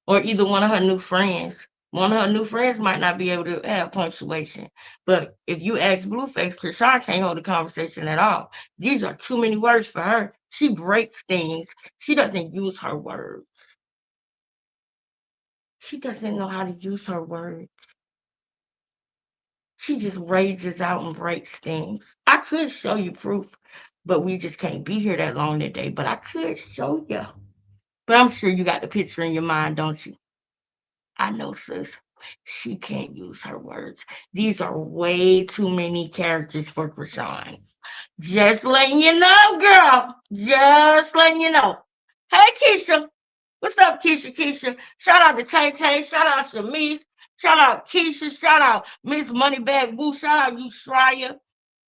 Or either one of her new friends. One of her new friends might not be able to have punctuation. But if you ask Blueface, Chrisean can't hold a conversation at all. These are too many words for her. She breaks things. She doesn't use her words. She doesn't know how to use her words. She just rages out and breaks things. I could show you proof, but we just can't be here that long today. But I could show you. But I'm sure you got the picture in your mind, don't you? I know, sis. She can't use her words. These are way too many characters for Chrisean. Just letting you know, girl. Just letting you know. Hey, Keisha. What's up, Keisha? Keisha. Shout out to Tay Tay. Shout out to Shamise. Shout out Keisha. Shout out Miss Moneybag Boo. Shout out you, Shreya.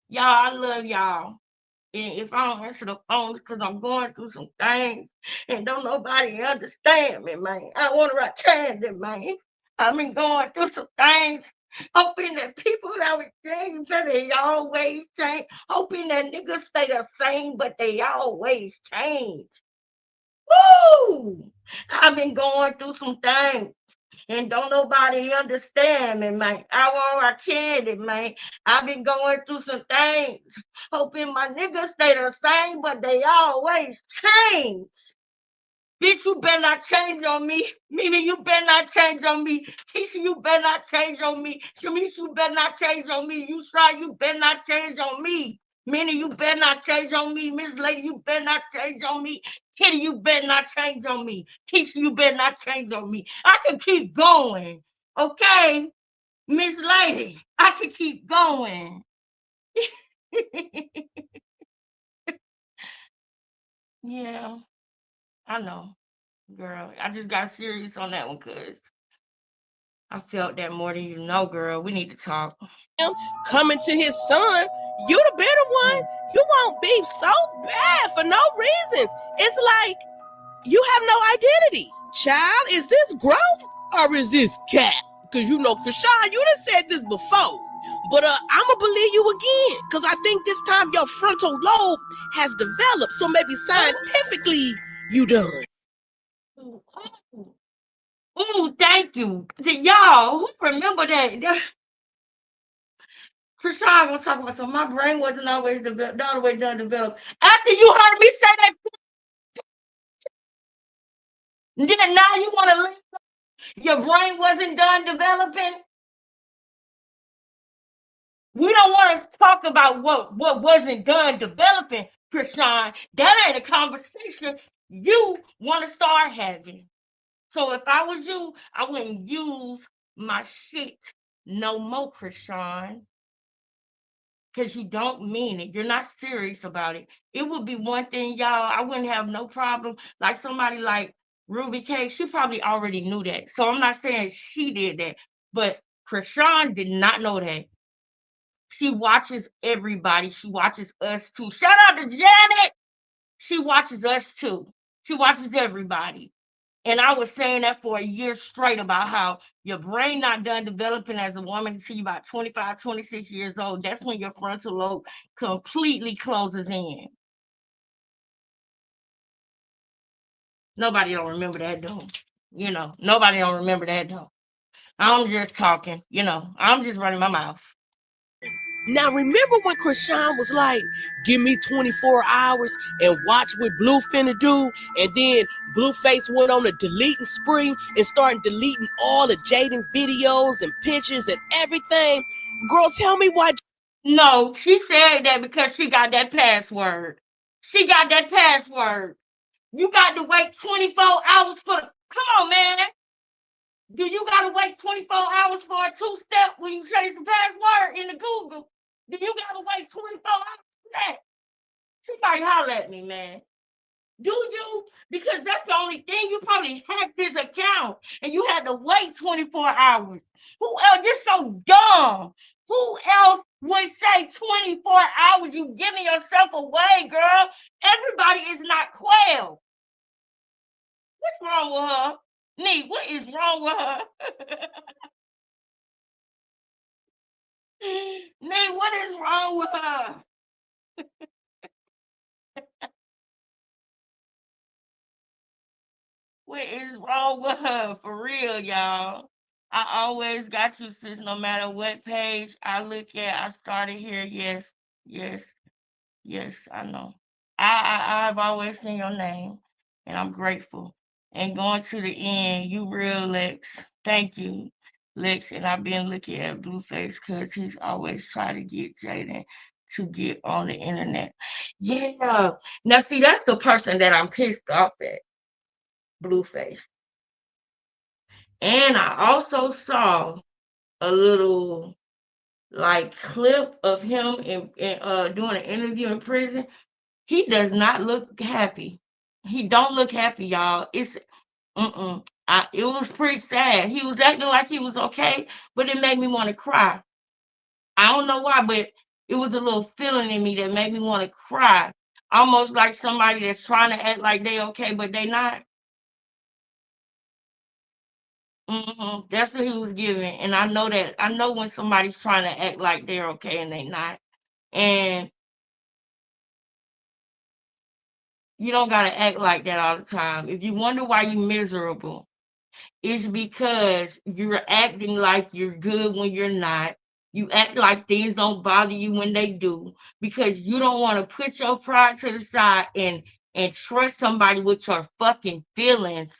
Y'all, I love y'all. And if I don't answer the phones because I'm going through some things and don't nobody understand me, man. I want to write candy, man. I've been going through some things. Hoping that people that would change, that they always change. Hoping that niggas stay the same, but they always change. Woo! I've been going through some things. And don't nobody understand me, man. I want my candy, man. I've been going through some things. Hoping my niggas stay the same, but they always change. Bitch, you better not change on me. Mimi, you better not change on me. Keisha, you better not change on me. Shamise, you better not change on me. You try, you better not change on me. Minnie, you better not change on me. Miss Lady, you better not change on me. Kitty, you better not change on me. Keisha, you better not change on me. I can keep going. Okay? Miss Lady, I can keep going. Yeah, I know. Girl, I just got serious on that one because I felt that more than you know, girl. We need to talk. Coming to his son, you the better one. You won't beef so bad for no reasons. It's like you have no identity. Child, is this growth or is this cap? Because you know, Chrisean, you done said this before. But I'ma believe you again. Because I think this time your frontal lobe has developed. So maybe scientifically you done. Oh, thank you. Y'all, who remember that? Chrisean gonna talk about something. My brain wasn't always developed, all the way done developed. After you heard me say that, then now you want to leave. Your brain wasn't done developing. We don't want to talk about what wasn't done developing, Chrisean. That ain't a conversation you want to start having. So if I was you, I wouldn't use my shit no more, Chrisean. Because you don't mean it. You're not serious about it. It would be one thing, y'all. I wouldn't have no problem. Like somebody like Ruby K, she probably already knew that. So I'm not saying she did that. But Chrisean did not know that. She watches everybody. She watches us too. Shout out to Janet. She watches us too. She watches everybody. And I was saying that for a year straight about how your brain not done developing as a woman until you about 25, 26 years old. That's when your frontal lobe completely closes in. Nobody don't remember that though. Nobody don't remember that though. I'm just talking, I'm just running my mouth. Now remember when Chrisean was like, give me 24 hours and watch what Blue finna do, and then Blueface went on a deleting spree and started deleting all the Jaidyn videos and pictures and everything. Girl, tell me why. No, she said that because she got that password. She got that password. You got to wait 24 hours for come on, man. Do you gotta wait 24 hours for a two-step when you change the password in the Google? Do you gotta wait 24 hours for that? Somebody holler at me, man. Do you? Because that's the only thing. You probably hacked his account and you had to wait 24 hours. Who else? You're so dumb. Who else would say 24 hours? You giving yourself away, girl. Everybody is not quail. What's wrong with her? Nee, what is wrong with her? Nee, what is wrong with her? What is wrong with her? For real, y'all. I always got you, sis, no matter what page I look at. I started here. Yes, yes, yes, I know. I've always seen your name, and I'm grateful. And going to the end, you real Lex. Thank you, Lex. And I've been looking at Blueface because he's always trying to get Jaidyn to get on the internet. Yeah. Now, see, that's the person that I'm pissed off at, Blueface. And I also saw a little like clip of him doing an interview in prison. He does not look happy. He don't look happy, y'all. It's it was pretty sad. He was acting like he was okay, but it made me want to cry. I don't know why, but it was a little feeling in me that made me want to cry. Almost like somebody that's trying to act like they okay, but they not. That's what he was giving, and I know that. I know when somebody's trying to act like they're okay and they not. And you don't gotta act like that all the time. If you wonder why you're miserable, it's because you're acting like you're good when you're not. You act like things don't bother you when they do because you don't want to put your pride to the side and trust somebody with your fucking feelings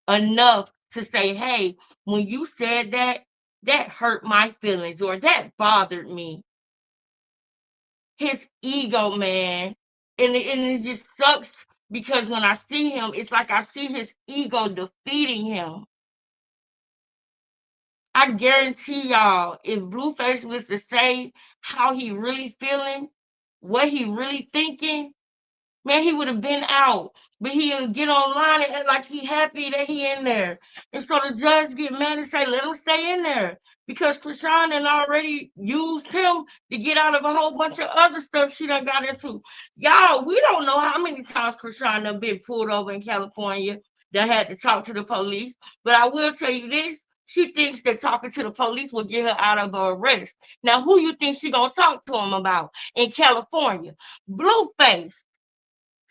enough to say, "Hey, when you said that, that hurt my feelings or that bothered me." His ego, man. And it just sucks because when I see him, it's like I see his ego defeating him. I guarantee y'all, if Blueface was to say how he really feeling, what he really thinking, man, he would have been out. But he'll get online and act like he happy that he in there. And so the judge get mad and say, let him stay in there. Because Chrisean had already used him to get out of a whole bunch of other stuff she done got into. Y'all, we don't know how many times Chrisean done been pulled over in California that had to talk to the police. But I will tell you this. She thinks that talking to the police will get her out of the arrest. Now, who you think she gonna talk to him about in California? Blueface.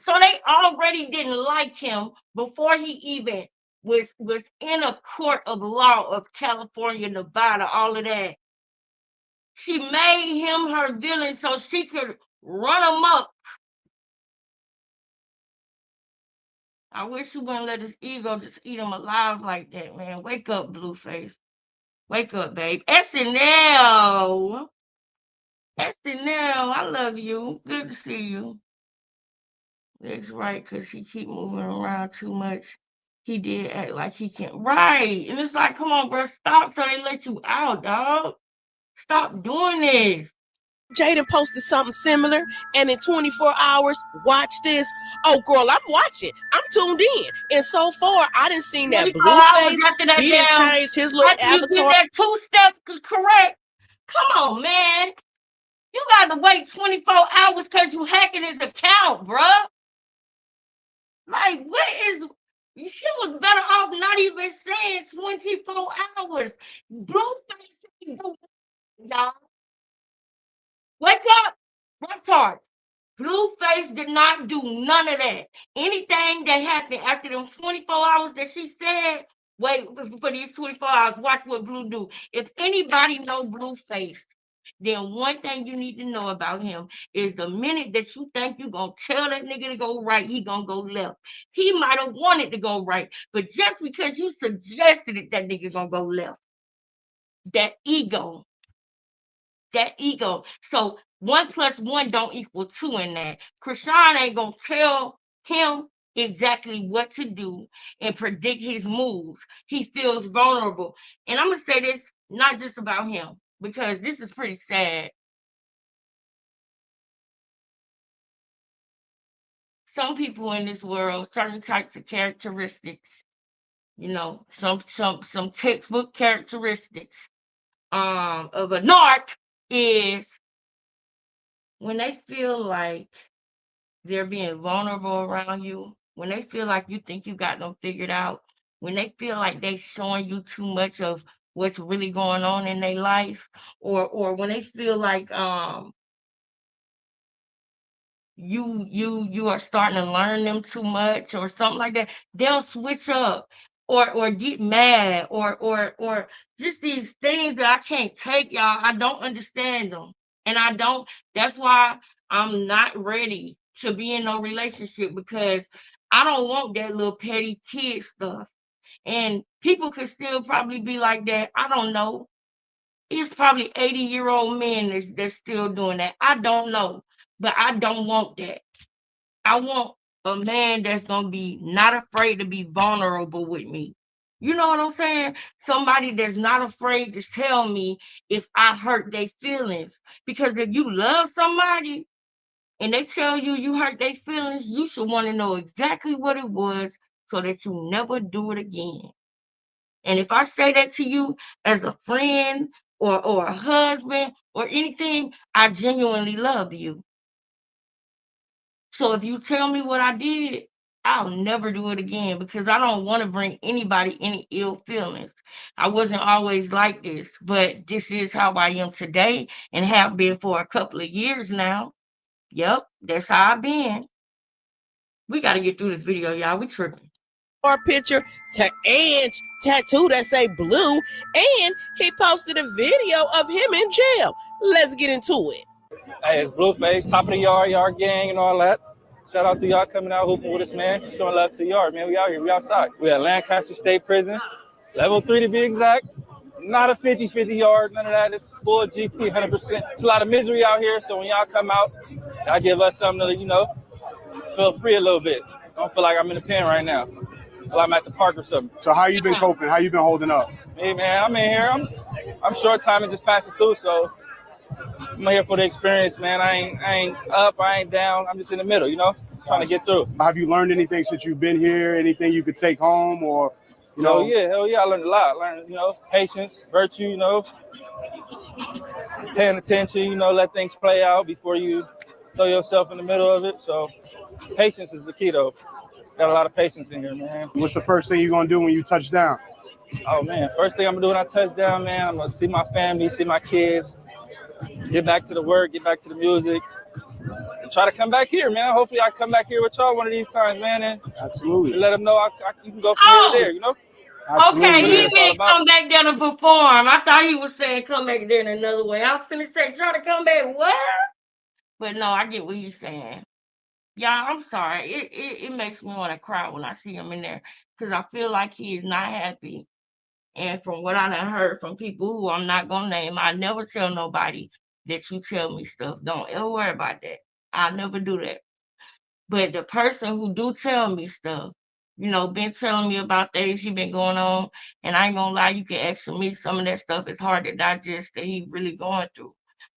So they already didn't like him before he even was in a court of law of California, Nevada, all of that. She made him her villain so she could run him up. I wish he wouldn't let his ego just eat him alive like that, man. Wake up, Blueface. Wake up, babe. SNL. SNL, I love you. Good to see you. That's right, because he keep moving around too much. He did act like he can't. Right. And it's like, come on, bro, stop so they let you out, dog. Stop doing this. Jaidyn posted something similar, and in 24 hours, watch this. Oh, girl, I'm watching. I'm tuned in. And so far, I didn't see that 24 hours Blueface. after that He didn't damn, change his little after you get avatar. that two-step correct. Come on, man. You got to wait 24 hours because you hacking his account, bruh. Like, what is. She was better off not even saying 24 hours. Blueface, y'all. Wake up, retard. Blueface did not do none of that. Anything that happened after them 24 hours that she said, wait for these 24 hours, watch what Blue do. If anybody know Blueface, then one thing you need to know about him is the minute that you think you're going to tell that nigga to go right, he going to go left. He might have wanted to go right, but just because you suggested it, that nigga going to go left. That ego. That ego. So 1+1 don't equal 2 in that. Chrisean ain't gonna tell him exactly what to do and predict his moves. He feels vulnerable. And I'm gonna say this not just about him, because this is pretty sad. Some people in this world, certain types of characteristics, some textbook characteristics of a narc is when they feel like they're being vulnerable around you, when they feel like you think you got them figured out, when they feel like they showing you too much of what's really going on in their life, or when they feel like you are starting to learn them too much or something like that, they'll switch up or get mad or just these things that I can't take, y'all. I don't understand them. And I don't that's why I'm not ready to be in no relationship because I don't want that little petty kid stuff. And people could still probably be like that. I don't know. It's probably 80-year-old men that's still doing that. I don't know. But I don't want that. I want a man that's gonna be not afraid to be vulnerable with me. You know what I'm saying? Somebody that's not afraid to tell me if I hurt their feelings. Because if you love somebody and they tell you you hurt their feelings, you should want to know exactly what it was so that you never do it again. And if I say that to you as a friend or a husband or anything, I genuinely love you. So if you tell me what I did, I'll never do it again because I don't want to bring anybody any ill feelings. I wasn't always like this, but this is how I am today and have been for a couple of years now. Yep, that's how I've been. We got to get through this video, y'all. We tripping. Our picture to Ange tattoo that say blue, and he posted a video of him in jail. Let's get into it. Hey, it's Blueface, top of the yard gang and all that. Shout out to y'all coming out hooping with us, man. Showing love to the yard, man. We out here, we outside. We at Lancaster State Prison, level 3 to be exact. Not a 50-50 yard, none of that. It's full GP, 100%. It's a lot of misery out here, so when y'all come out, y'all give us something to, feel free a little bit. Don't feel like I'm in the pen right now. Well, I'm at the park or something. So how you been coping? How you been holding up? Hey, man, I'm in here. I'm short time and just passing through, so I'm here for the experience, man. I ain't up, I ain't down. I'm just in the middle, trying to get through. Have you learned anything since you've been here? Anything you could take home or, Hell yeah, I learned a lot. I learned, patience, virtue, paying attention, let things play out before you throw yourself in the middle of it. So patience is the key, though. Got a lot of patience in here, man. What's the first thing you're going to do when you touch down? Oh, man, first thing I'm going to do when I touch down, man, I'm going to see my family, see my kids, get back to the work, get back to the music, and try to come back here, man. Hopefully I come back here with y'all one of these times, man, and absolutely let them know you can go from here to there, Absolutely. Okay, he meant come back there to perform. I thought he was saying come back there in another way. I was finna say try to come back where? But no, I get what you're saying. Yeah, I'm sorry. It makes me want to cry when I see him in there because I feel like he is not happy. And from what I done heard from people who I'm not gonna name, I never tell nobody that you tell me stuff. Don't ever worry about that. I never do that. But the person who do tell me stuff, been telling me about things he been going on, and I ain't gonna lie, you can ask me some of that stuff is hard to digest that he really going through.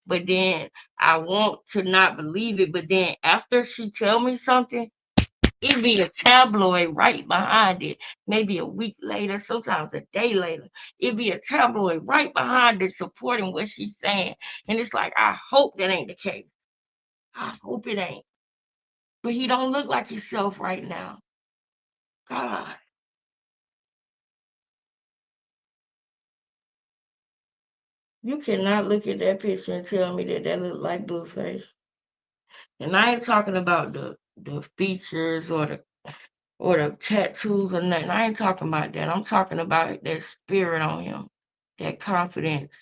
But then I want to not believe it. But then after she tell me something, it be a tabloid right behind it. Maybe a week later, sometimes a day later, it be a tabloid right behind it supporting what she's saying. And it's like, I hope that ain't the case. I hope it ain't. But he don't look like himself right now. God. You cannot look at that picture and tell me that look like Blueface. And I ain't talking about the features or the tattoos or nothing. I ain't talking about that. I'm talking about that spirit on him, that confidence,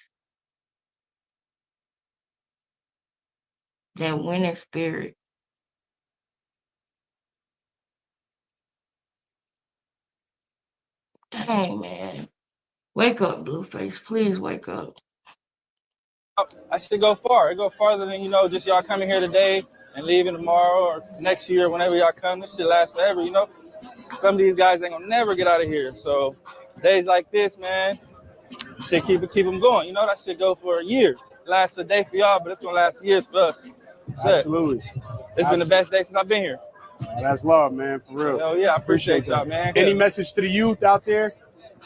that winning spirit. Dang, man. Wake up, Blueface. Please wake up. I should go far. It go farther than, just y'all coming here today and leaving tomorrow or next year, whenever y'all come. This shit lasts forever, Some of these guys ain't gonna never get out of here. So days like this, man, shit keep them going. That shit go for a year. Lasts a day for y'all, but it's gonna last years for us. Absolutely. It's been the best day since I've been here. That's love, man, for real. Hell yeah, I appreciate y'all, man. Any message to the youth out there?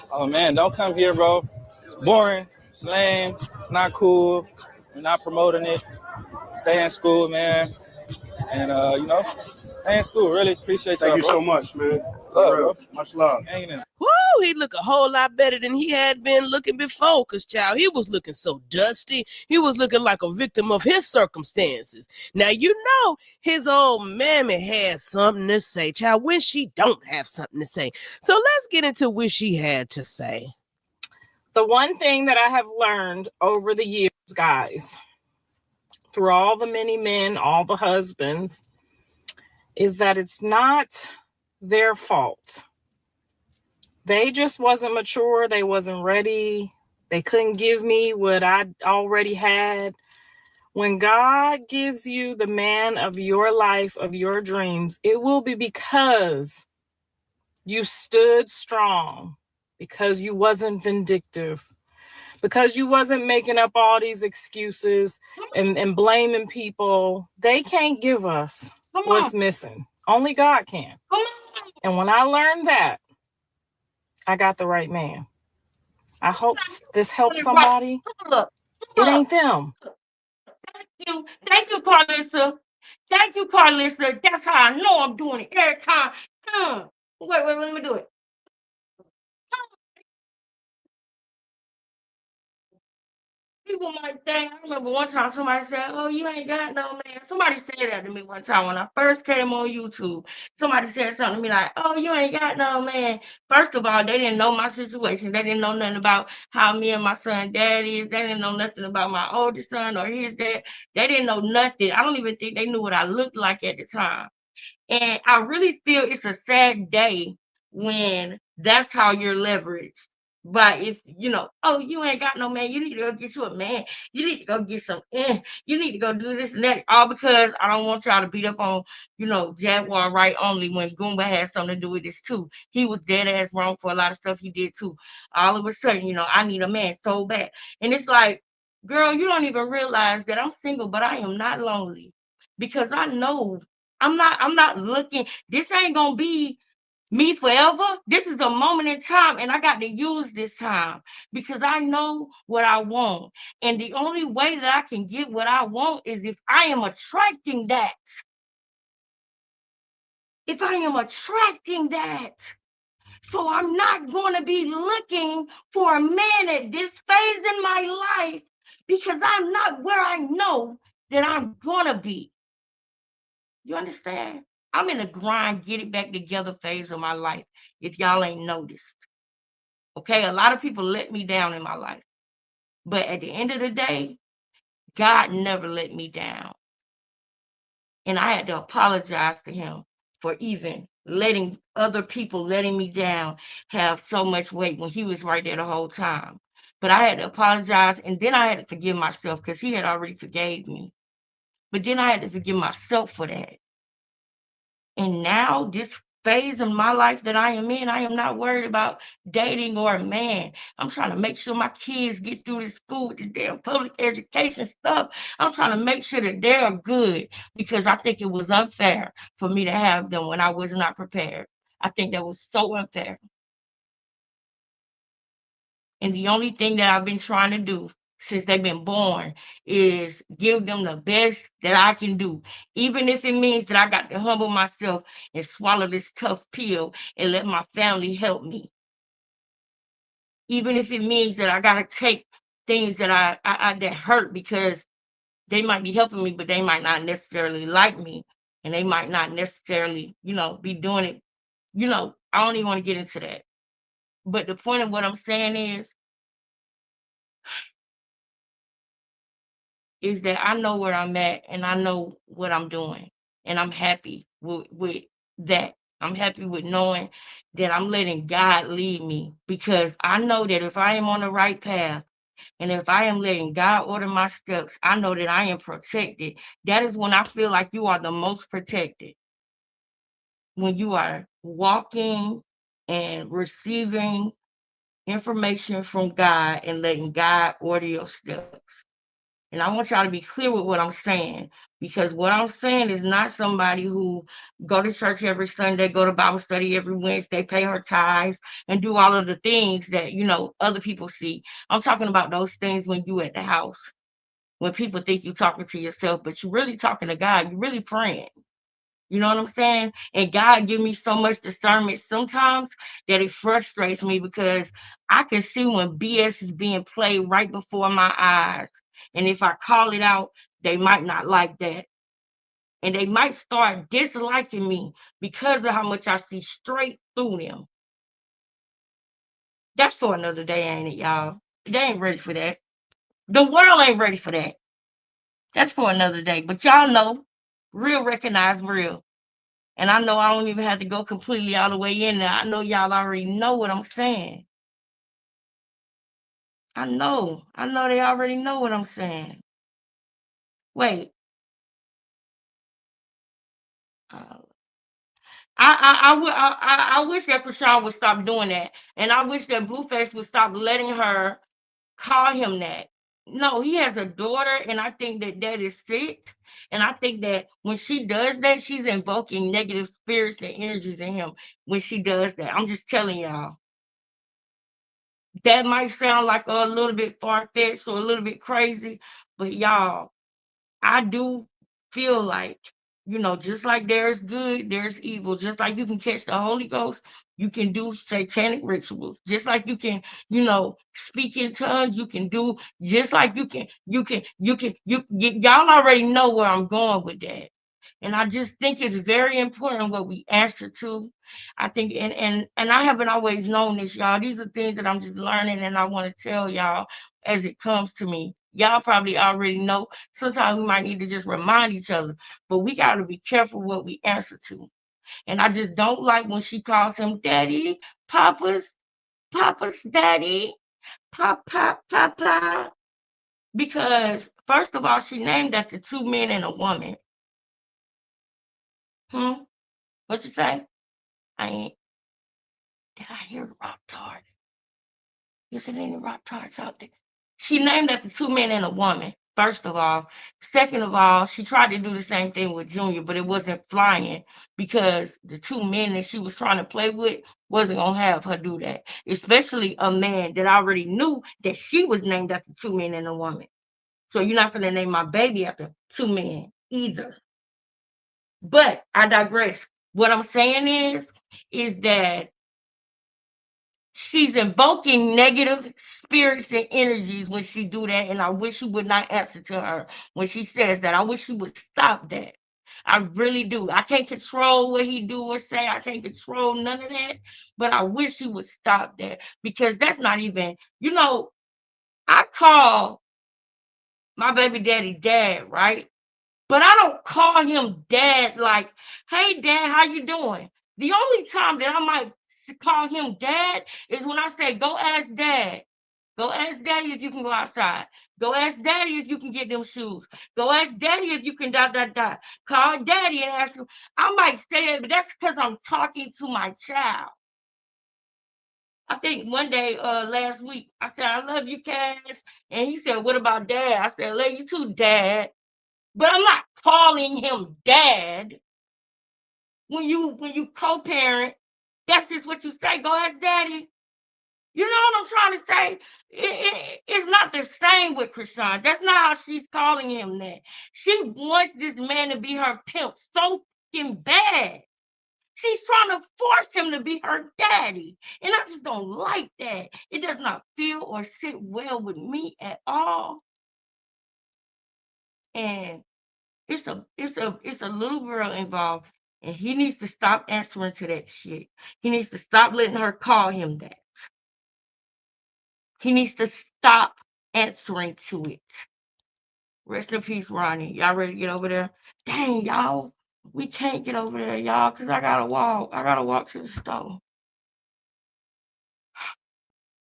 Oh, man, don't come here, bro. It's boring. It's lame. It's not cool. We're not promoting it. Stay in school, man. And, stay in school. Really appreciate y'all, Thank you so much, man. Love, bro. Much love. Hanging in. Woo! he look a whole lot better than he had been looking before, because, child, he was looking so dusty. He was looking like a victim of his circumstances. Now, you know his old mammy has something to say, child, when she don't have something to say. So let's get into what she had to say. The one thing that I have learned over the years, guys, through all the many men, all the husbands, is that it's not their fault. They just wasn't mature. They wasn't ready. They couldn't give me what I already had. When God gives you the man of your life, of your dreams, it will be because you stood strong, because you wasn't vindictive, because you wasn't making up all these excuses and blaming people. They can't give us what's missing. Only God can. And when I learned that, I got the right man. I hope this helps somebody. It ain't them. Thank you, Carlissa. Thank you, Carlissa. That's how I know I'm doing it every time. Wait, let me do it. People might think, I remember one time somebody said, oh, you ain't got no man. Somebody said that to me one time when I first came on YouTube. Somebody said something to me like, oh, you ain't got no man. First of all, they didn't know my situation. They didn't know nothing about how me and my son dad is. They didn't know nothing about my oldest son or his dad. They didn't know nothing. I don't even think they knew what I looked like at the time. And I really feel it's a sad day when that's how you're leveraged. But if oh, you ain't got no man, you need to go get you a man. You need to go get some. You need to go do this and that. All because I don't want y'all to beat up on, Jaguar right only when Goomba had something to do with this too. He was dead ass wrong for a lot of stuff he did too. All of a sudden, I need a man so bad, and it's like, girl, you don't even realize that I'm single, but I am not lonely because I know I'm not looking. This ain't gonna be me forever. This is a moment in time, and I got to use this time because I know what I want. And the only way that I can get what I want is if I am attracting that. If I am attracting that. So I'm not going to be looking for a man at this phase in my life because I'm not where I know that I'm going to be. You understand? I'm in a grind, get it back together phase of my life, if y'all ain't noticed. Okay, a lot of people let me down in my life. But at the end of the day, God never let me down. And I had to apologize to him for even letting other people letting me down have so much weight when he was right there the whole time. But I had to apologize, and then I had to forgive myself because he had already forgave me. But then I had to forgive myself for that. And now, this phase in my life that I am in, I am not worried about dating or a man. I'm trying to make sure my kids get through this school with this damn public education stuff. I'm trying to make sure that they're good because I think it was unfair for me to have them when I was not prepared. I think that was so unfair. And the only thing that I've been trying to do since they've been born is give them the best that I can do, even if it means that I got to humble myself and swallow this tough pill and let my family help me. Even if it means that I got to take things that I that hurt because they might be helping me, but they might not necessarily like me, and they might not necessarily, be doing it. I don't even want to get into that. But the point of what I'm saying is that I know where I'm at and I know what I'm doing. And I'm happy with that. I'm happy with knowing that I'm letting God lead me because I know that if I am on the right path and if I am letting God order my steps, I know that I am protected. That is when I feel like you are the most protected. When you are walking and receiving information from God and letting God order your steps. And I want y'all to be clear with what I'm saying, because what I'm saying is not somebody who go to church every Sunday, go to Bible study every Wednesday, pay her tithes, and do all of the things that, other people see. I'm talking about those things when you at the house, when people think you're talking to yourself, but you're really talking to God. You're really praying. You know what I'm saying? And God give me so much discernment sometimes that it frustrates me because I can see when BS is being played right before my eyes. And if I call it out, they might not like that. And they might start disliking me because of how much I see straight through them. That's for another day, ain't it, y'all? They ain't ready for that. The world ain't ready for that. That's for another day. But y'all know, real recognize real. And I know I don't even have to go completely all the way in there. I know y'all already know what I'm saying. I know they already know what I'm saying. Wait. Uh, I wish that Chrisean would stop doing that. And I wish that Blueface would stop letting her call him that. No, he has a daughter, and I think that that is sick. And I think that when she does that, she's invoking negative spirits and energies in him when she does that. I'm just telling y'all. That might sound like a little bit far-fetched or a little bit crazy, but y'all, I do feel like, just like there's good, there's evil. Just like you can catch the Holy Ghost, you can do satanic rituals. Just like you can, speak in tongues, you can do. Just like y'all already know where I'm going with that. And I just think it's very important what we answer to. I think, and I haven't always known this, y'all. These are things that I'm just learning, and I want to tell y'all as it comes to me. Y'all probably already know. Sometimes we might need to just remind each other, but we got to be careful what we answer to. And I just don't like when she calls him daddy, papa's daddy, papa. Because, first of all, she named after two men and a woman. What you say? I ain't. Did I hear Rock Tart? Is there any Rock Tarts out there? She named after two men and a woman, first of all. Second of all, she tried to do the same thing with Junior, but it wasn't flying because the two men that she was trying to play with wasn't going to have her do that, especially a man that already knew that she was named after two men and a woman. So you're not going to name my baby after two men either. But I digress. What I'm saying is that she's invoking negative spirits and energies when she do that, and I wish you would not answer to her when she says that. I wish you would stop that. I really do. I can't control what he do or say. I can't control none of that, but I wish he would stop that because that's not even, I call my baby daddy dad, right? But I don't call him dad like, hey, dad, how you doing? The only time that I might call him dad is when I say, go ask dad. Go ask daddy if you can go outside. Go ask daddy if you can get them shoes. Go ask daddy if you can ... Call daddy and ask him. I might say it, but that's because I'm talking to my child. I think one day last week, I said, I love you, Cash. And he said, what about dad? I said, I love you too, dad. But I'm not calling him dad. When you co-parent, that's just what you say. Go ask daddy. You know what I'm trying to say? It's not the same with Chrisean. That's not how she's calling him that. She wants this man to be her pimp so fucking bad. She's trying to force him to be her daddy. And I just don't like that. It does not feel or sit well with me at all. And it's a little girl involved, and he needs to stop answering to that shit. He needs to stop letting her call him that. He needs to stop answering to it. Rest in peace, Ronnie. Y'all ready to get over there? Dang, y'all. We can't get over there, y'all, because I gotta walk. I gotta walk to the store.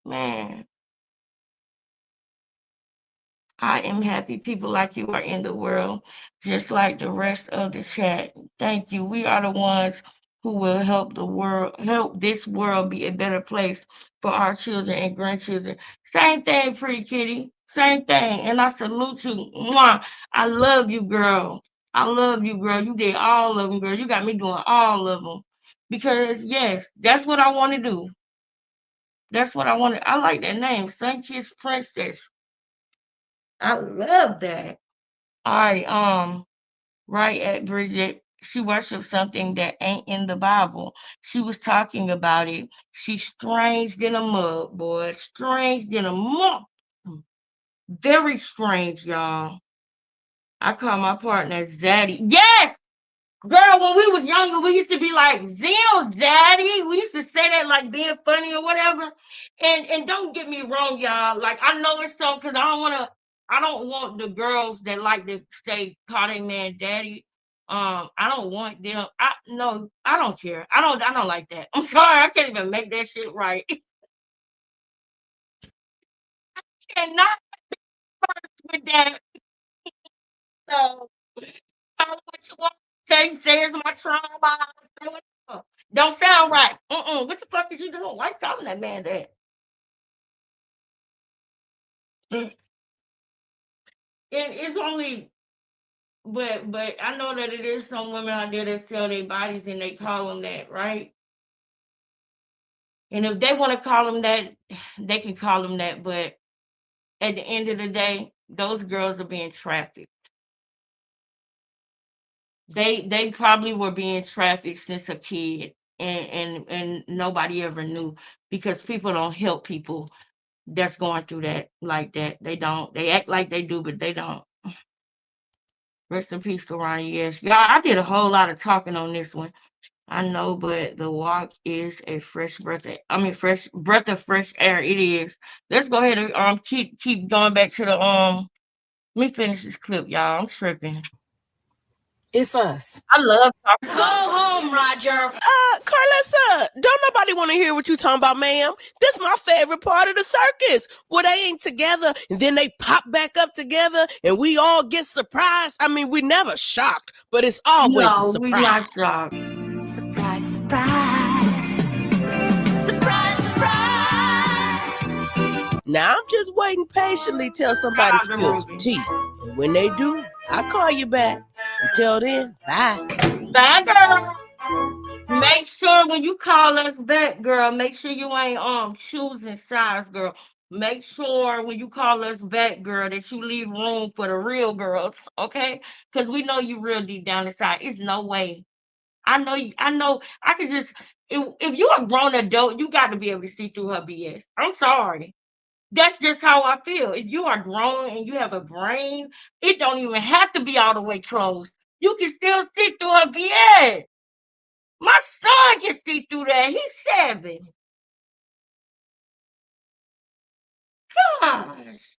Man. I am happy people like you are in the world, just like the rest of the chat. Thank you. We are the ones who will help this world be a better place for our children and grandchildren. Same thing, pretty kitty. Same thing. And I salute you. Mwah. I love you, girl. I love you, girl. You did all of them, girl. You got me doing all of them. Because, yes, that's what I want to do. That's what I want to. I like that name, Sun-Kissed Princess. I love that. All right, right at Bridget she worships something that ain't in the Bible. She was talking about it. She's strange than a mug, boy. Strange than a mug. Very strange, y'all. I call my partner Zaddy. Yes! Girl, when we was younger, we used to be like, Zill's daddy. We used to say that like being funny or whatever. And don't get me wrong, y'all. Like, I know it's so because I don't want the girls that like to say call their man daddy. I don't want them. I don't care. I don't like that. I'm sorry, I can't even make that shit right. Cannot with that. So call it what you want. Say it's my trauma. Say whatever. Don't sound right. What the fuck is you doing? Why you calling that man that? Mm. It's only, but I know that it is some women out there that sell their bodies and they call them that, right? And if they want to call them that, they can call them that. But at the end of the day, those girls are being trafficked. They probably were being trafficked since a kid, and nobody ever knew because people don't help people that's going through that like that. They don't. They act like they do, but they don't. Rest in peace to Ronnie. Yes, y'all. I did a whole lot of talking on this one. I know, but the walk is a fresh breath. Fresh breath of fresh air. It is. Let's go ahead and keep going back to the Let me finish this clip, y'all. I'm tripping. It's us. I love talking. Go home, Roger. Carlessa, don't nobody want to hear what you talking about, ma'am. This my favorite part of the circus, where they ain't together and then they pop back up together and we all get surprised. I mean, we never shocked, but it's always a surprise. We not shocked. Surprise, surprise. Surprise, surprise. Now I'm just waiting patiently till somebody spills some tea. And when they do, I call you back. Until then, bye. Bye, girl. Make sure when you call us back, girl, make sure you ain't choosing sides, girl. Make sure when you call us back, girl, that you leave room for the real girls, okay? Because we know you real deep down inside. It's no way. I know I could just if you're a grown adult, you got to be able to see through her BS. I'm sorry. That's just how I feel. If you are grown and you have a brain, it don't even have to be all the way closed. You can still see through her BS. My son can see through that. He's 7. Gosh.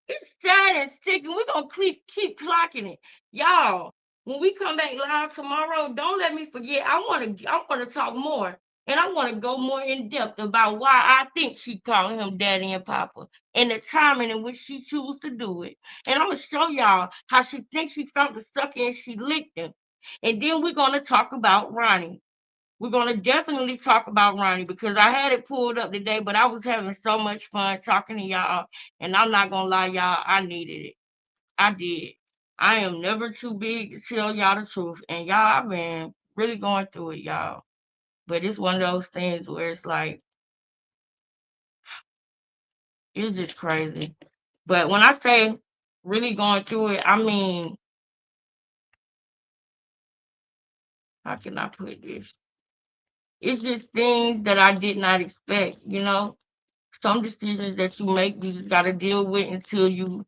It's sad and sticking. We're gonna keep clocking it. Y'all, when we come back live tomorrow, don't let me forget. I wanna talk more. And I want to go more in depth about why I think she called him daddy and papa and the timing in which she chose to do it. And I'm gonna show y'all how she thinks she found the sucker and she licked him. And then we're gonna talk about Ronnie. We're gonna definitely talk about Ronnie because I had it pulled up today, but I was having so much fun talking to y'all. And I'm not gonna lie, y'all, I needed it. I did. I am never too big to tell y'all the truth. And y'all, I've been really going through it, y'all. But it's one of those things where it's like, it's just crazy. But when I say really going through it, I mean, how can I put this? It's just things that I did not expect, you know? Some decisions that you make, you just got to deal with until you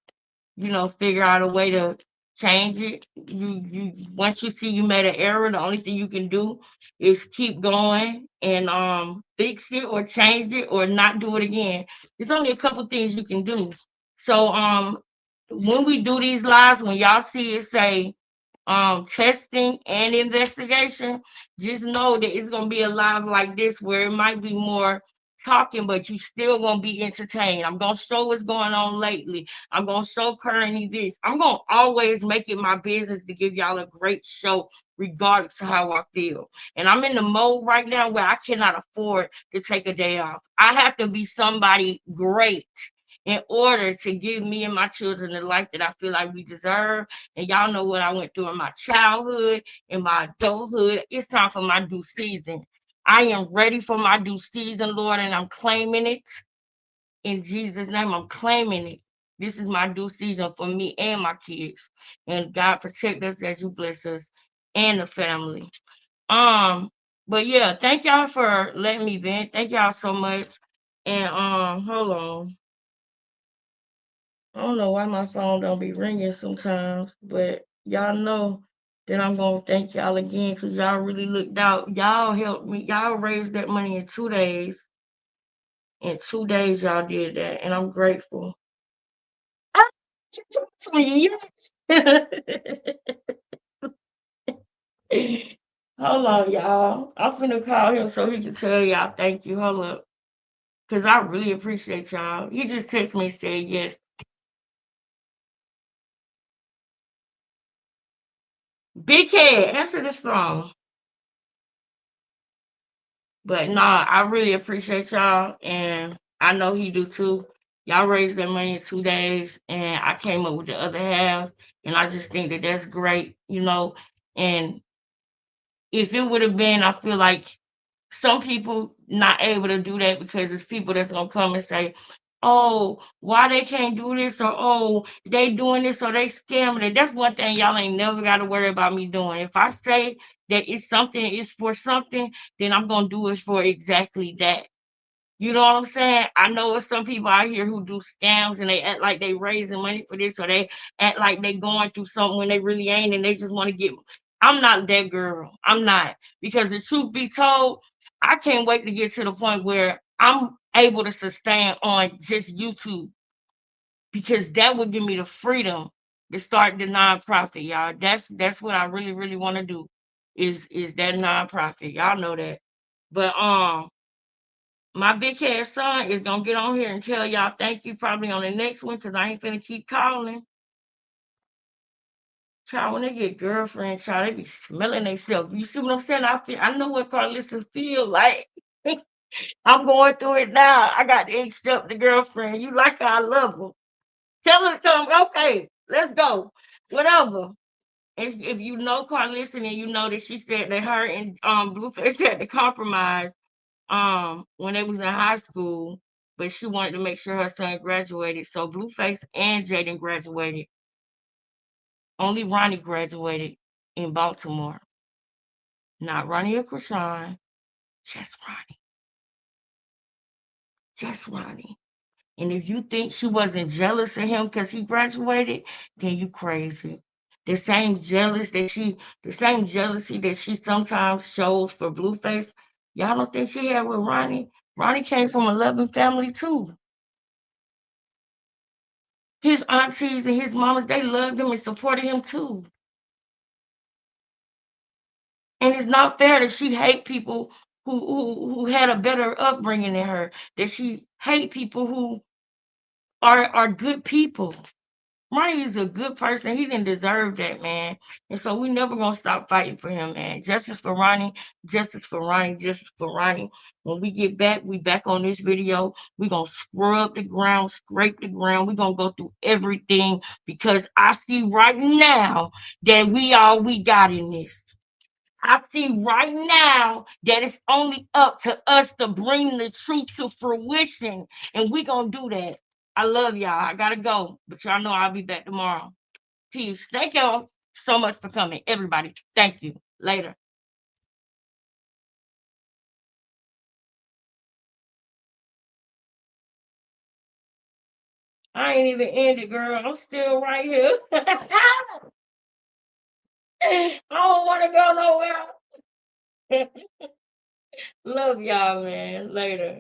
figure out a way to change it. You once you see you made an error, the only thing you can do is keep going and fix it or change it or not do it again. There's only a couple things you can do. So when we do these lives, when y'all see it say testing and investigation, just know that it's gonna be a live like this where it might be more talking, but you still gonna be entertained. I'm gonna show what's going on lately. I'm gonna show current events. I'm gonna always make it my business to give y'all a great show, regardless of how I feel. And I'm in the mode right now where I cannot afford to take a day off. I have to be somebody great in order to give me and my children the life that I feel like we deserve. And y'all know what I went through in my childhood, in my adulthood. It's time for my due season. I am ready for my due season, Lord, and I'm claiming it. In Jesus' name, I'm claiming it. This is my due season for me and my kids. And God protect us as you bless us. and the family. But yeah, thank y'all for letting me vent. Thank y'all so much. And hold on. I don't know why my phone don't be ringing sometimes, but y'all know that I'm gonna thank y'all again because y'all really looked out. Y'all helped me. Y'all raised that money in 2 days. In 2 days, y'all did that, and I'm grateful. Ah, yes. Hold on, y'all. I'm finna call him so he can tell y'all thank you. Hold up. Because I really appreciate y'all. He just texted me and said yes. Big head, answer this phone. But nah, I really appreciate y'all. And I know he do too. Y'all raised that money in 2 days. And I came up with the other half. And I just think that that's great, you know. And if it would have been, I feel like some people not able to do that because it's people that's gonna come and say, "Oh, why they can't do this?" or "Oh, they doing this or they scamming it." That's one thing y'all ain't never got to worry about me doing. If I say that it's something, it's for something, then I'm gonna do it for exactly that. You know what I'm saying? I know there's some people out here who do scams and they act like they raising money for this or they act like they going through something when they really ain't and they just want to get. I'm not that girl. I'm not. Because the truth be told, I can't wait to get to the point where I'm able to sustain on just YouTube because that would give me the freedom to start the nonprofit, y'all. That's what I really, really want to do is that nonprofit. Y'all know that. But my big head son is gonna get on here and tell y'all thank you probably on the next one because I ain't finna keep calling. Child, when they get girlfriend, child, they be smelling themselves. You see what I'm saying? I know what Carlissa feel like. I'm going through it now. I got aged up the girlfriend. You like her, I love her. Tell her to come. Okay, let's go. Whatever. If you know Carlissa and you know that she said that her and Blueface had to compromise when they was in high school, but she wanted to make sure her son graduated. So Blueface and Jaidyn graduated. Only Ronnie graduated in Baltimore. Not Ronnie or Chrisean, just Ronnie. Just Ronnie. And if you think she wasn't jealous of him because he graduated, then you crazy. The same jealousy that she sometimes shows for Blueface, y'all don't think she had with Ronnie? Ronnie came from a loving family too. His aunties and his mamas, they loved him and supported him too. And it's not fair that she hate people who had a better upbringing than her. That she hate people who are good people. Ronnie is a good person. He didn't deserve that, man. And so we never gonna stop fighting for him, man. Justice for Ronnie, justice for Ronnie, justice for Ronnie. When we get back, we back on this video. We gonna scrub the ground, scrape the ground. We gonna go through everything because I see right now that we all we got in this. I see right now that it's only up to us to bring the truth to fruition, and we gonna do that. I love y'all. I gotta go, but y'all know I'll be back tomorrow. Peace. Thank y'all so much for coming, everybody. Thank you. Later. I ain't even ended, girl. I'm still right here. I don't want to go nowhere. Love y'all, man. Later.